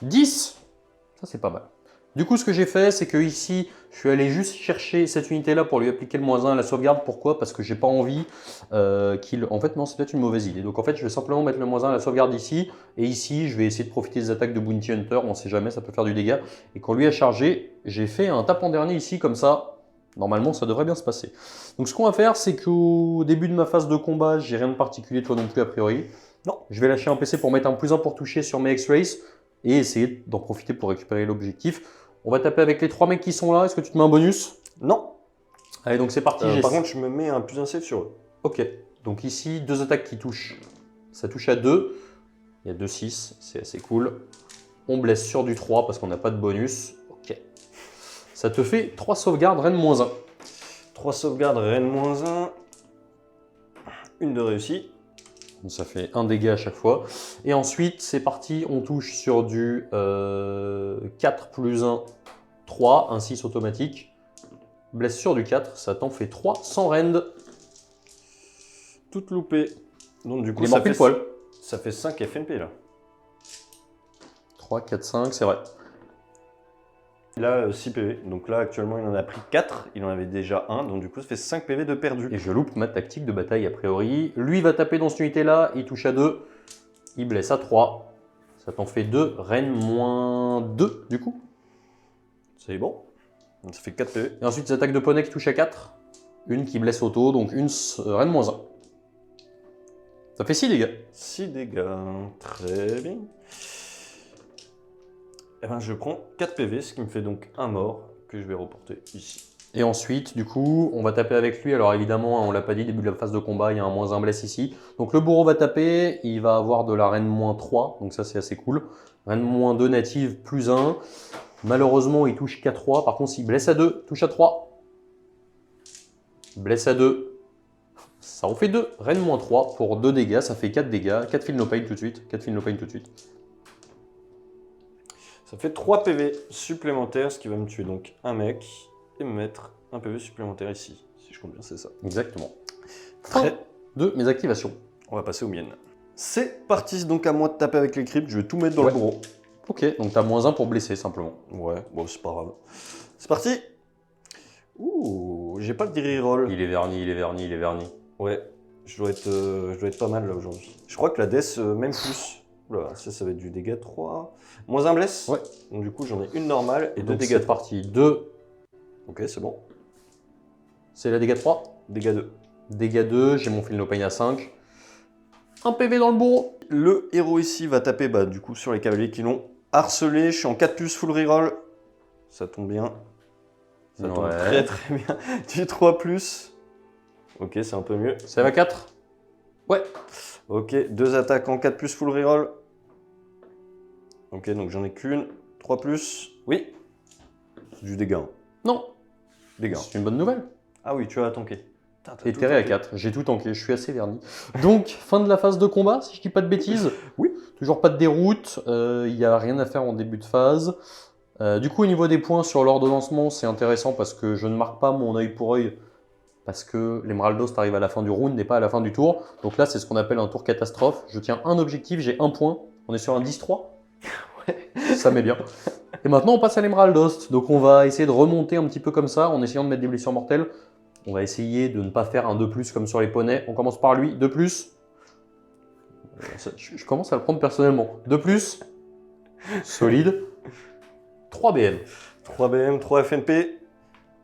10. Ça, c'est pas mal. Du coup, ce que j'ai fait, c'est que ici, je suis allé juste chercher cette unité-là pour lui appliquer le -1 à la sauvegarde. Pourquoi? Parce que j'ai pas envie qu'il... En fait, non, c'est peut-être une mauvaise idée. Donc, en fait, je vais simplement mettre le -1 à la sauvegarde ici. Et ici, je vais essayer de profiter des attaques de Bounty Hunter. On sait jamais, ça peut faire du dégât. Et quand lui a chargé, j'ai fait un tap en dernier ici, comme ça. Normalement, ça devrait bien se passer. Donc, ce qu'on va faire, c'est qu'au début de ma phase de combat, j'ai rien de particulier, toi non plus, a priori. Non. Je vais lâcher un PC pour mettre un +1 pour toucher sur mes X-Rays et essayer d'en profiter pour récupérer l'objectif. On va taper avec les 3 mecs qui sont là. Est-ce que tu te mets un bonus? Non. Allez, donc c'est parti. Par contre, je me mets un plus un save sur eux. Ok. Donc ici, 2 attaques qui touchent. Ça touche à 2. Il y a 2-6. C'est assez cool. On blesse sur du 3 parce qu'on n'a pas de bonus. Ok. Ça te fait 3 sauvegardes, reine -1. 3 sauvegardes, reine -1. Une de réussie. Donc ça fait 1 dégât à chaque fois. Et ensuite, c'est parti. On touche sur du 4 plus 1, 3. Un 6 automatique. Blesse sur du 4. Ça t'en fait 3 sans rend. Toute loupée. Donc du coup, Il est mort pile poil. ça fait 5 FNP là. 3, 4, 5, c'est vrai. Il a 6 PV. Donc là, actuellement, il en a pris 4. Il en avait déjà 1. Donc du coup, ça fait 5 PV de perdu. Et je loupe ma tactique de bataille a priori. Lui va taper dans cette unité-là. Il touche à 2. Il blesse à 3. Ça t'en fait 2. Reine -2 du coup. C'est bon. Donc ça fait 4 PV. Et ensuite, les attaques de poney qui touchent à 4. Une qui blesse auto. Donc une reine -1. Ça fait 6 dégâts. 6 dégâts. Très bien. Eh ben, je prends 4 PV, ce qui me fait donc un mort que je vais reporter ici. Et ensuite, du coup, on va taper avec lui. Alors évidemment, on l'a pas dit, début de la phase de combat, il y a un -1 blesse ici. Donc le bourreau va taper, il va avoir de la reine -3, donc ça c'est assez cool. Reine -2 native, plus 1. Malheureusement, il touche qu'à 3. Par contre, s'il blesse à 2, touche à 3. Blesse à 2. Ça en fait 2. Reine -3 pour 2 dégâts, ça fait 4 dégâts. 4 feel no pain tout de suite. 4 feel no pain tout de suite. Ça fait 3 PV supplémentaires, ce qui va me tuer donc un mec et me mettre un PV supplémentaire ici. Si je compte bien, c'est ça. Exactement. Très. De mes activations. On va passer aux miennes. C'est parti, donc à moi de taper avec les cryptes. Je vais tout mettre dans le bourreau. Ok, donc t'as -1 pour blesser simplement. Ouais, bon, c'est pas grave. C'est parti. Ouh, j'ai pas de reroll. Il est verni, il est verni, il est verni. Ouais, je dois être pas mal là aujourd'hui. Je crois que la death, même plus. Oula, ça va être du dégât 3. -1 blesse. Ouais. Donc du coup, j'en ai une normale et 2 Donc dégâts c'est 3. parti. 2, Ok, c'est bon. c'est la dégâts 3. Dégâts 2. Dégâts 2, j'ai mon feel no pain à 5. Un PV dans le bourreau. Le héros ici va taper du coup sur les cavaliers qui l'ont harcelé. Je suis en 4+, full reroll. Ça tombe bien. Ça tombe très très bien. Du 3+. Ok, c'est un peu mieux. Ça va 4. Ouais. Ok, 2 attaques en 4+, full reroll. Ok, donc j'en ai qu'une. 3+. Oui. C'est du dégât. Non. Dégâts. C'est une bonne nouvelle. Ah oui, tu as tanké. Et terré à 4. J'ai tout tanké, je suis assez verni. Donc, fin de la phase de combat, si je dis pas de bêtises. Oui. Toujours pas de déroute. Il n'y a rien à faire en début de phase. Du coup, au niveau des points sur l'ordonnancement, c'est intéressant parce que je ne marque pas mon œil pour œil. Parce que l'Emeraldos arrive à la fin du round et pas à la fin du tour. Donc là, c'est ce qu'on appelle un tour catastrophe. Je tiens un objectif, j'ai un point. On est sur un 10-3. Ouais. Ça m'est bien. Et maintenant, on passe à l'Emeraldos. Donc on va essayer de remonter un petit peu comme ça, en essayant de mettre des blessures mortelles. On va essayer de ne pas faire un 2+ comme sur les poneys. On commence par lui, 2+. Je commence à le prendre personnellement. 2+. Solide. 3 BM. 3 BM, 3 FNP.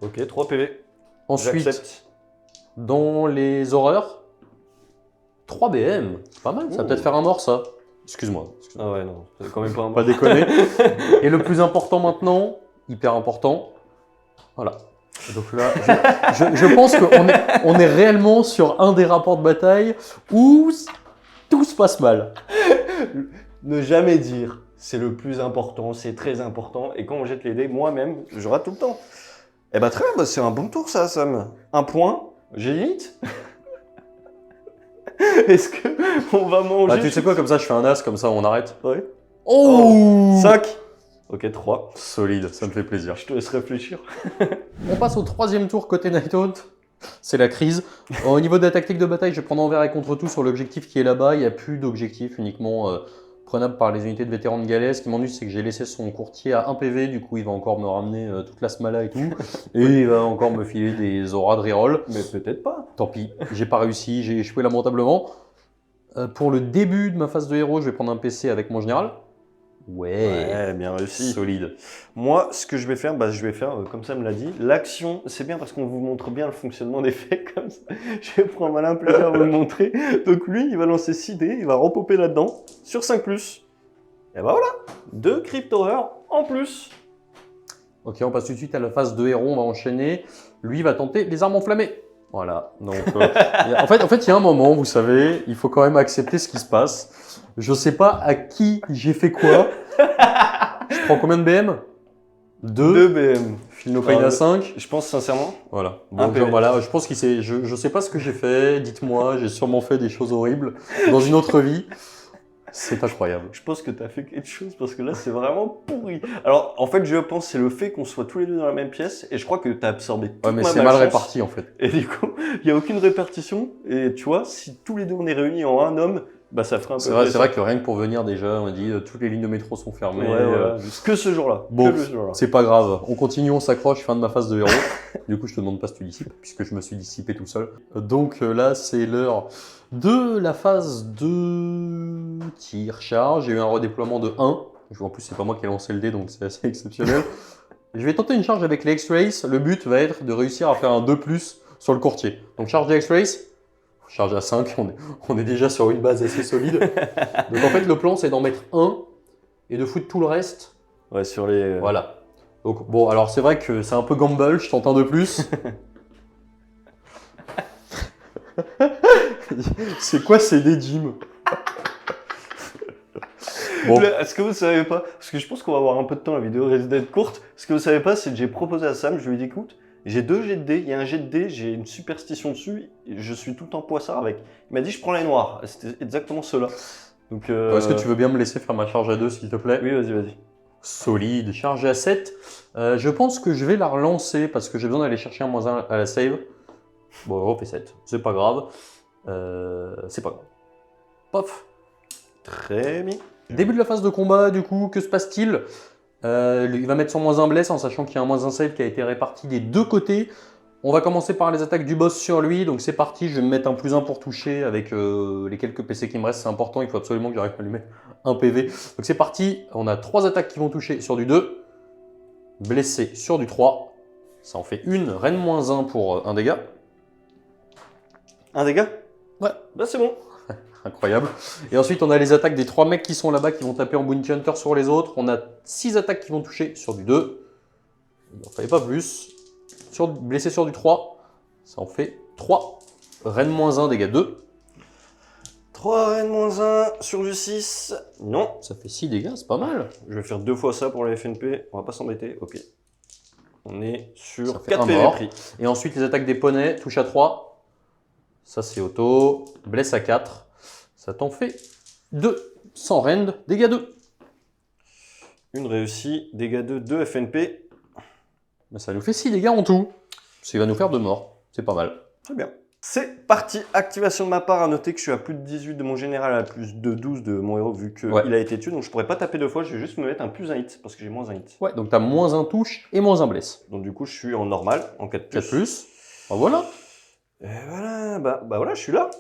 Ok, 3 PV. Ensuite, j'accepte. dans les horreurs, 3 BM. Pas mal, ça va peut-être faire un mort, ça. Excuse-moi. Ah ouais, non, c'est quand même pas un Pas déconner. Et le plus important maintenant, hyper important, voilà. Donc là, je pense qu'on est réellement sur un des rapports de bataille où tout se passe mal. Ne jamais dire c'est le plus important, c'est très important. Et quand on jette les dés, moi-même, je rate tout le temps. Eh ben très bien, c'est un bon tour ça, Sam. Un point, j'hésite. Est-ce qu'on va manger? Ah, tu sais quoi, comme ça je fais un as, comme ça on arrête. Ouais. Oh, 5. Ok, 3. Solide, ça me fait plaisir. Je te laisse réfléchir. On passe au 3e tour côté Nighthaunt. C'est la crise. Au niveau de la tactique de bataille, je vais prendre envers et contre tout sur l'objectif qui est là-bas. Il n'y a plus d'objectif, uniquement prenable par les unités de vétérans de Galès. Ce qui m'ennuie, c'est que j'ai laissé son courtier à 1 PV. Du coup, il va encore me ramener toute la smala et tout. Et il va encore me filer des auras de reroll. Mais peut-être pas. Tant pis, j'ai pas réussi, j'ai échoué lamentablement. Pour le début de ma phase de héros, je vais prendre un PC avec mon général. Ouais, bien réussi. Solide. Moi, ce que je vais faire, je vais faire, comme ça me l'a dit, l'action, c'est bien parce qu'on vous montre bien le fonctionnement des faits comme ça. Je vais prendre malin plaisir à vous le montrer. Donc lui, il va lancer 6 dés, il va repoper là-dedans, sur 5+. Et ben voilà, 2 Crypt Horror en plus. Ok, on passe tout de suite à la phase de héros, on va enchaîner. Lui va tenter les armes enflammées. Voilà, donc en fait, il y a un moment, vous savez, il faut quand même accepter ce qui se passe. Je sais pas à qui j'ai fait quoi. Je prends combien de BM 2 BM. Phil No Pain à 5. Je pense sincèrement. Voilà. Un Bon, PV. voilà, je pense qu'il s'est. Je sais pas ce que j'ai fait, dites-moi, j'ai sûrement fait des choses horribles dans une autre vie. C'est incroyable. Je pense que tu as fait quelque chose parce que là, c'est vraiment pourri. Alors, en fait, je pense que c'est le fait qu'on soit tous les deux dans la même pièce et je crois que tu as absorbé toute Ouais, mais ma c'est mal malchance. réparti en fait. Et du coup, il n'y a aucune répartition. Et tu vois, si tous les deux on est réunis en un homme, bah ça ferait un peu. C'est vrai que rien que pour venir déjà, on a dit toutes les lignes de métro sont fermées. Ouais, voilà. Que ce jour-là. Bon, que ce jour-là. c'est pas grave. On continue, on s'accroche, fin de ma phase de héros. Du coup, je te demande pas si tu dissipes, puisque je me suis dissipé tout seul. Donc là, c'est l'heure de la phase de tir-charge. J'ai eu un redéploiement de 1. En plus, c'est pas moi qui ai lancé le dé, donc c'est assez exceptionnel. Je vais tenter une charge avec les X-Rays. Le but va être de réussir à faire un 2+ sur le courtier. Donc charge des X-Rays. Charge à 5, on est déjà sur une base assez solide. Donc en fait, le plan, c'est d'en mettre 1 et de foutre tout le reste. Ouais, sur les. Voilà. Donc bon, alors c'est vrai que c'est un peu gamble, je tente un de plus. C'est quoi ces dés, Jim? Bon. Est-ce que vous savez pas, parce que je pense qu'on va avoir un peu de temps, la vidéo risque d'être courte. Ce que vous savez pas, c'est que j'ai proposé à Sam, je lui ai dit écoute, j'ai 2 jets de dés, il y a un jet de dés, j'ai une superstition dessus, je suis tout en poissard avec. Il m'a dit je prends les noirs, c'était exactement ceux-là. Donc, Est-ce que tu veux bien me laisser faire ma charge à 2, s'il te plaît? Oui, vas-y. Solide, charge à 7. Je pense que je vais la relancer parce que j'ai besoin d'aller chercher un -1 à la save. Bon, on refait 7, c'est pas grave. C'est pas grave. Pof. Très bien. Début de la phase de combat, du coup, que se passe-t-il? Il va mettre son -1 bless en sachant qu'il y a un -1 save qui a été réparti des deux côtés. On va commencer par les attaques du boss sur lui, donc c'est parti, je vais me mettre un +1 pour toucher avec les quelques PC qui me restent, c'est important, il faut absolument que j'arrive à lui mettre un PV. Donc c'est parti, on a 3 attaques qui vont toucher sur du 2, blessé sur du 3, ça en fait une, reine -1 pour un dégât. Un dégât? Ouais. Bah c'est bon. Incroyable. Et ensuite, on a les attaques des 3 mecs qui sont là-bas, qui vont taper en Bounty Hunter sur les autres. On a 6 attaques qui vont toucher sur du 2. Il n'en fallait pas plus. Blessé sur du 3, ça en fait 3. Reine -1, dégâts 2. 3 reine -1 sur du 6. Non. Ça fait 6 dégâts, c'est pas mal. Je vais faire 2 fois ça pour les FNP, on va pas s'embêter. Ok. On est Ça sur fait 4 un PV mort. pris. Et ensuite, les attaques des poneys, touche à 3. Ça, c'est auto. Blesse à 4. Ça t'en fait 2. Sans rend, dégâts 2. Une réussie, dégâts 2, 2 FNP. Ben, ça nous fait 6 dégâts en tout. Ça va nous faire 2 morts. C'est pas mal. Très bien. C'est parti, activation de ma part. À noter que je suis à plus de 18 de mon général, à plus de 12 de mon héros vu qu'il Ouais. a été tué. Donc je pourrais pas taper 2 fois, je vais juste me mettre un +1 hit parce que j'ai moins 1 hit. Ouais, donc t'as -1 touche et -1 blesse. Donc du coup, je suis en normal, en 4+. 4+. Ben voilà. Et voilà, bah voilà, je suis là.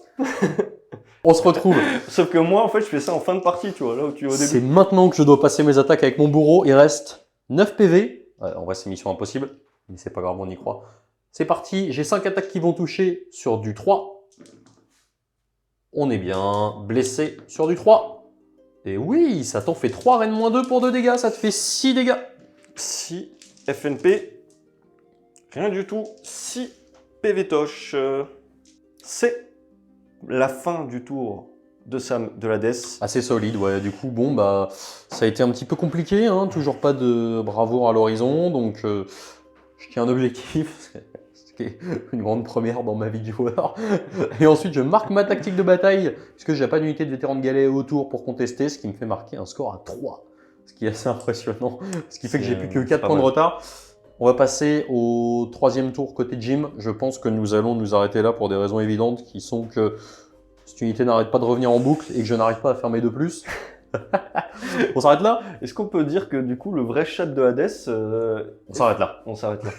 On se retrouve. Sauf que moi, en fait, je fais ça en fin de partie, tu vois, là où tu es au C'est début. maintenant que je dois passer mes attaques avec mon bourreau. Il reste 9 PV. En vrai, c'est mission impossible. Mais c'est pas grave, on y croit. C'est parti. J'ai 5 attaques qui vont toucher sur du 3. On est bien. Blessé sur du 3. Et oui, ça t'en fait 3 reine -2 pour 2 dégâts. Ça te fait 6 dégâts. 6 FNP. Rien du tout. 6 PV toche. C'est la fin du tour de Sam de la Death. Assez solide, ouais. Du coup, bon, bah, ça a été un petit peu compliqué, hein. Toujours pas de bravoure à l'horizon, donc je tiens un objectif, ce qui est une grande première dans ma vie de joueur. Et ensuite, je marque ma tactique de bataille, puisque j'ai pas d'unité de vétéran de galet autour pour contester, ce qui me fait marquer un score à 3, ce qui est assez impressionnant, ce qui fait que j'ai plus que 4 pas points de mal. retard. On va passer au 3e tour côté Jim. Je pense que nous allons nous arrêter là pour des raisons évidentes, qui sont que cette unité n'arrête pas de revenir en boucle et que je n'arrive pas à fermer de plus. On s'arrête là? Est-ce qu'on peut dire que du coup, le vrai chat de Hades, On s'arrête là. on s'arrête là.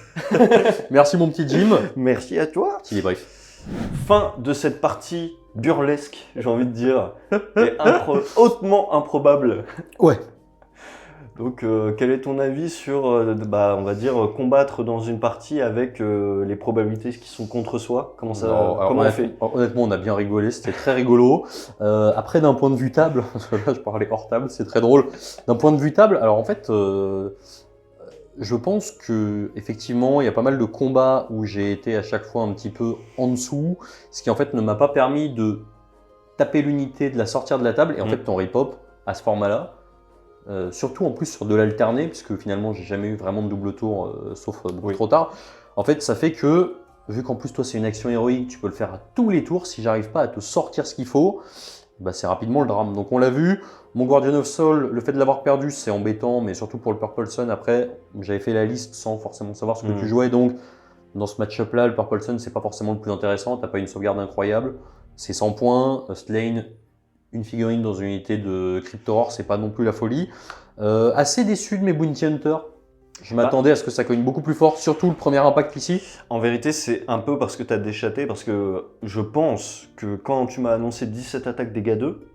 Merci mon petit Jim. Merci à toi. Petit débrief. Fin de cette partie burlesque, j'ai envie de dire, et hautement improbable. Ouais. Donc, quel est ton avis sur, on va dire, combattre dans une partie avec les probabilités qui sont contre soi? Comment ça, Non, alors, comment on fait? honnêtement, on a bien rigolé, c'était très rigolo. Après, d'un point de vue table, parce que là je parlais hors table, c'est très drôle. D'un point de vue table, alors en fait, je pense que effectivement, il y a pas mal de combats où j'ai été à chaque fois un petit peu en dessous, ce qui en fait ne m'a pas permis de taper l'unité, de la sortir de la table, et en fait ton repop à ce format-là, surtout en plus sur de l'alterné, puisque finalement j'ai jamais eu vraiment de double tour, sauf beaucoup trop tard, en fait ça fait que, vu qu'en plus toi c'est une action héroïque, tu peux le faire à tous les tours, si j'arrive pas à te sortir ce qu'il faut, bah, c'est rapidement le drame. Donc on l'a vu, mon Guardian of Soul, le fait de l'avoir perdu c'est embêtant, mais surtout pour le Purple Sun, après j'avais fait la liste sans forcément savoir ce que tu jouais, donc dans ce match-up là, le Purple Sun c'est pas forcément le plus intéressant, t'as pas une sauvegarde incroyable, c'est 100 points, Slain, une figurine dans une unité de Crypto Horror, c'est pas non plus la folie. Assez déçu de mes Bounty Hunter. Je m'attendais à ce que ça cogne beaucoup plus fort, surtout le premier impact ici. En vérité, c'est un peu parce que tu as déchaté, parce que je pense que quand tu m'as annoncé 17 attaques dégâts 2,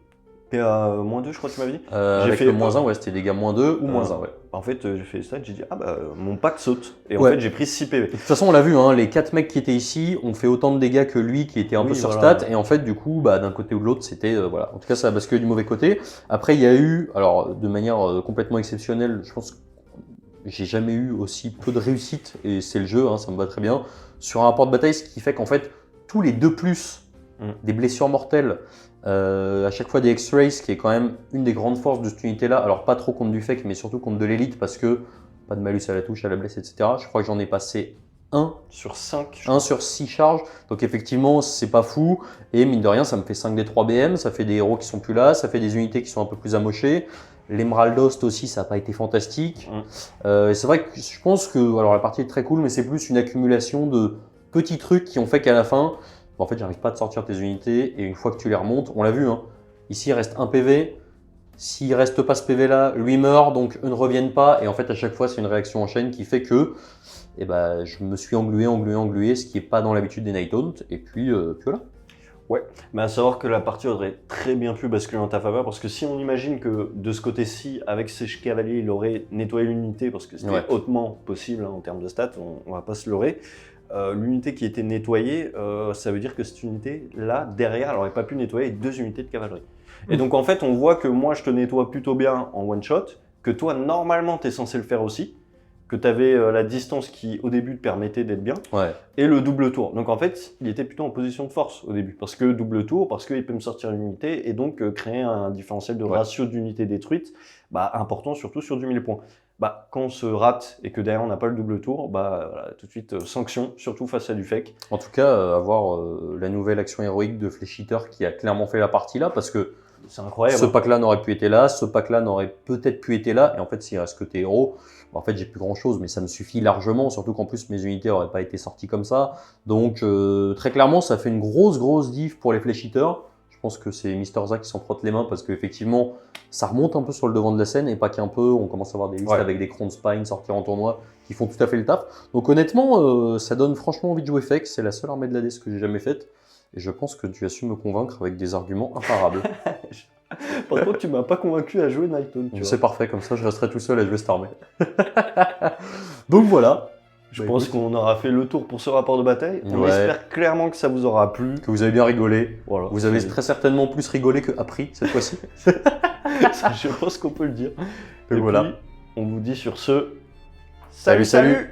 PA -2, je crois que tu m'avais dit. Avec fait le -1, ouais, c'était dégâts -2 ou -1, ouais. En fait, j'ai fait ça, j'ai dit, ah bah, mon pack saute. Et en Ouais. fait, j'ai pris 6 PV. De toute façon, on l'a vu, hein, les 4 mecs qui étaient ici ont fait autant de dégâts que lui qui était un peu sur voilà. stat. Et en fait, du coup, bah, d'un côté ou de l'autre, c'était. Voilà. En tout cas, ça a basculé du mauvais côté. Après, il y a eu, alors de manière complètement exceptionnelle, je pense que j'ai jamais eu aussi peu de réussite. Et c'est le jeu, hein, ça me va très bien. Sur un rapport de bataille, ce qui fait qu'en fait, tous les 2+, des blessures mortelles, à chaque fois des X-Rays, qui est quand même une des grandes forces de cette unité-là. Alors, pas trop contre du fake, mais surtout contre de l'élite, parce que pas de malus à la touche, à la blesse, etc. Je crois que j'en ai passé 1 sur 5. 1 sur 6 charges. Donc effectivement, c'est pas fou. Et mine de rien, ça me fait 5 des 3 BM, ça fait des héros qui sont plus là, ça fait des unités qui sont un peu plus amochées. L'Emerald Host aussi, ça n'a pas été fantastique. C'est vrai que je pense que alors la partie est très cool, mais c'est plus une accumulation de petits trucs qui ont fait qu'à la fin, en fait, j'arrive pas à te sortir tes unités. Et une fois que tu les remontes, on l'a vu, hein, ici il reste un PV. S'il reste pas ce PV là, lui meurt, donc eux ne reviennent pas. Et en fait, à chaque fois, c'est une réaction en chaîne qui fait que je me suis englué, ce qui n'est pas dans l'habitude des Night Haunt. Et puis voilà. Ouais, mais à savoir que la partie aurait très bien pu basculer en ta faveur, parce que si on imagine que de ce côté-ci, avec ses cavaliers, il aurait nettoyé l'unité, parce que c'était hautement possible hein, en termes de stats, on va pas se leurrer. L'unité qui était nettoyée, ça veut dire que cette unité-là, derrière, elle n'aurait pas pu nettoyer 2 unités de cavalerie. Et donc en fait, on voit que moi, je te nettoie plutôt bien en one-shot, que toi, normalement, tu es censé le faire aussi, que tu avais la distance qui, au début, te permettait d'être bien, et le double tour. Donc en fait, il était plutôt en position de force au début, parce que double tour, parce qu'il peut me sortir une unité, et donc créer un différentiel de ratio d'unités détruites, important surtout sur du 1000 points. Quand on se rate et que derrière on n'a pas le double tour, voilà, tout de suite sanction, surtout face à du fake. En tout cas, avoir la nouvelle action héroïque de Flesh Eater qui a clairement fait la partie là, parce que c'est incroyable. Ce pack-là n'aurait pu être là, ce pack-là n'aurait peut-être pu être là, et en fait, s'il reste que tes héros, en fait, j'ai plus grand-chose, mais ça me suffit largement, surtout qu'en plus, mes unités n'auraient pas été sorties comme ça. Donc, très clairement, ça fait une grosse diff pour les Flesh Eaters. Je pense que c'est Mister Zack qui s'en frotte les mains, parce qu'effectivement, ça remonte un peu sur le devant de la scène, et pas qu'un peu, on commence à avoir des listes avec des Crown Spine sortir en tournoi, qui font tout à fait le taf. Donc honnêtement, ça donne franchement envie de jouer fake, c'est la seule armée de l'Hadès que j'ai jamais faite, et je pense que tu as su me convaincre avec des arguments imparables. Par contre, tu m'as pas convaincu à jouer Night Haunt. C'est parfait, comme ça je resterai tout seul à jouer cette armée. Donc voilà. Je pense qu'on aura fait le tour pour ce rapport de bataille. On espère clairement que ça vous aura plu. Que vous avez bien rigolé. Voilà, vous avez très certainement plus rigolé que appris cette fois-ci. Je pense qu'on peut le dire. Et voilà. Puis, on vous dit sur ce... Salut.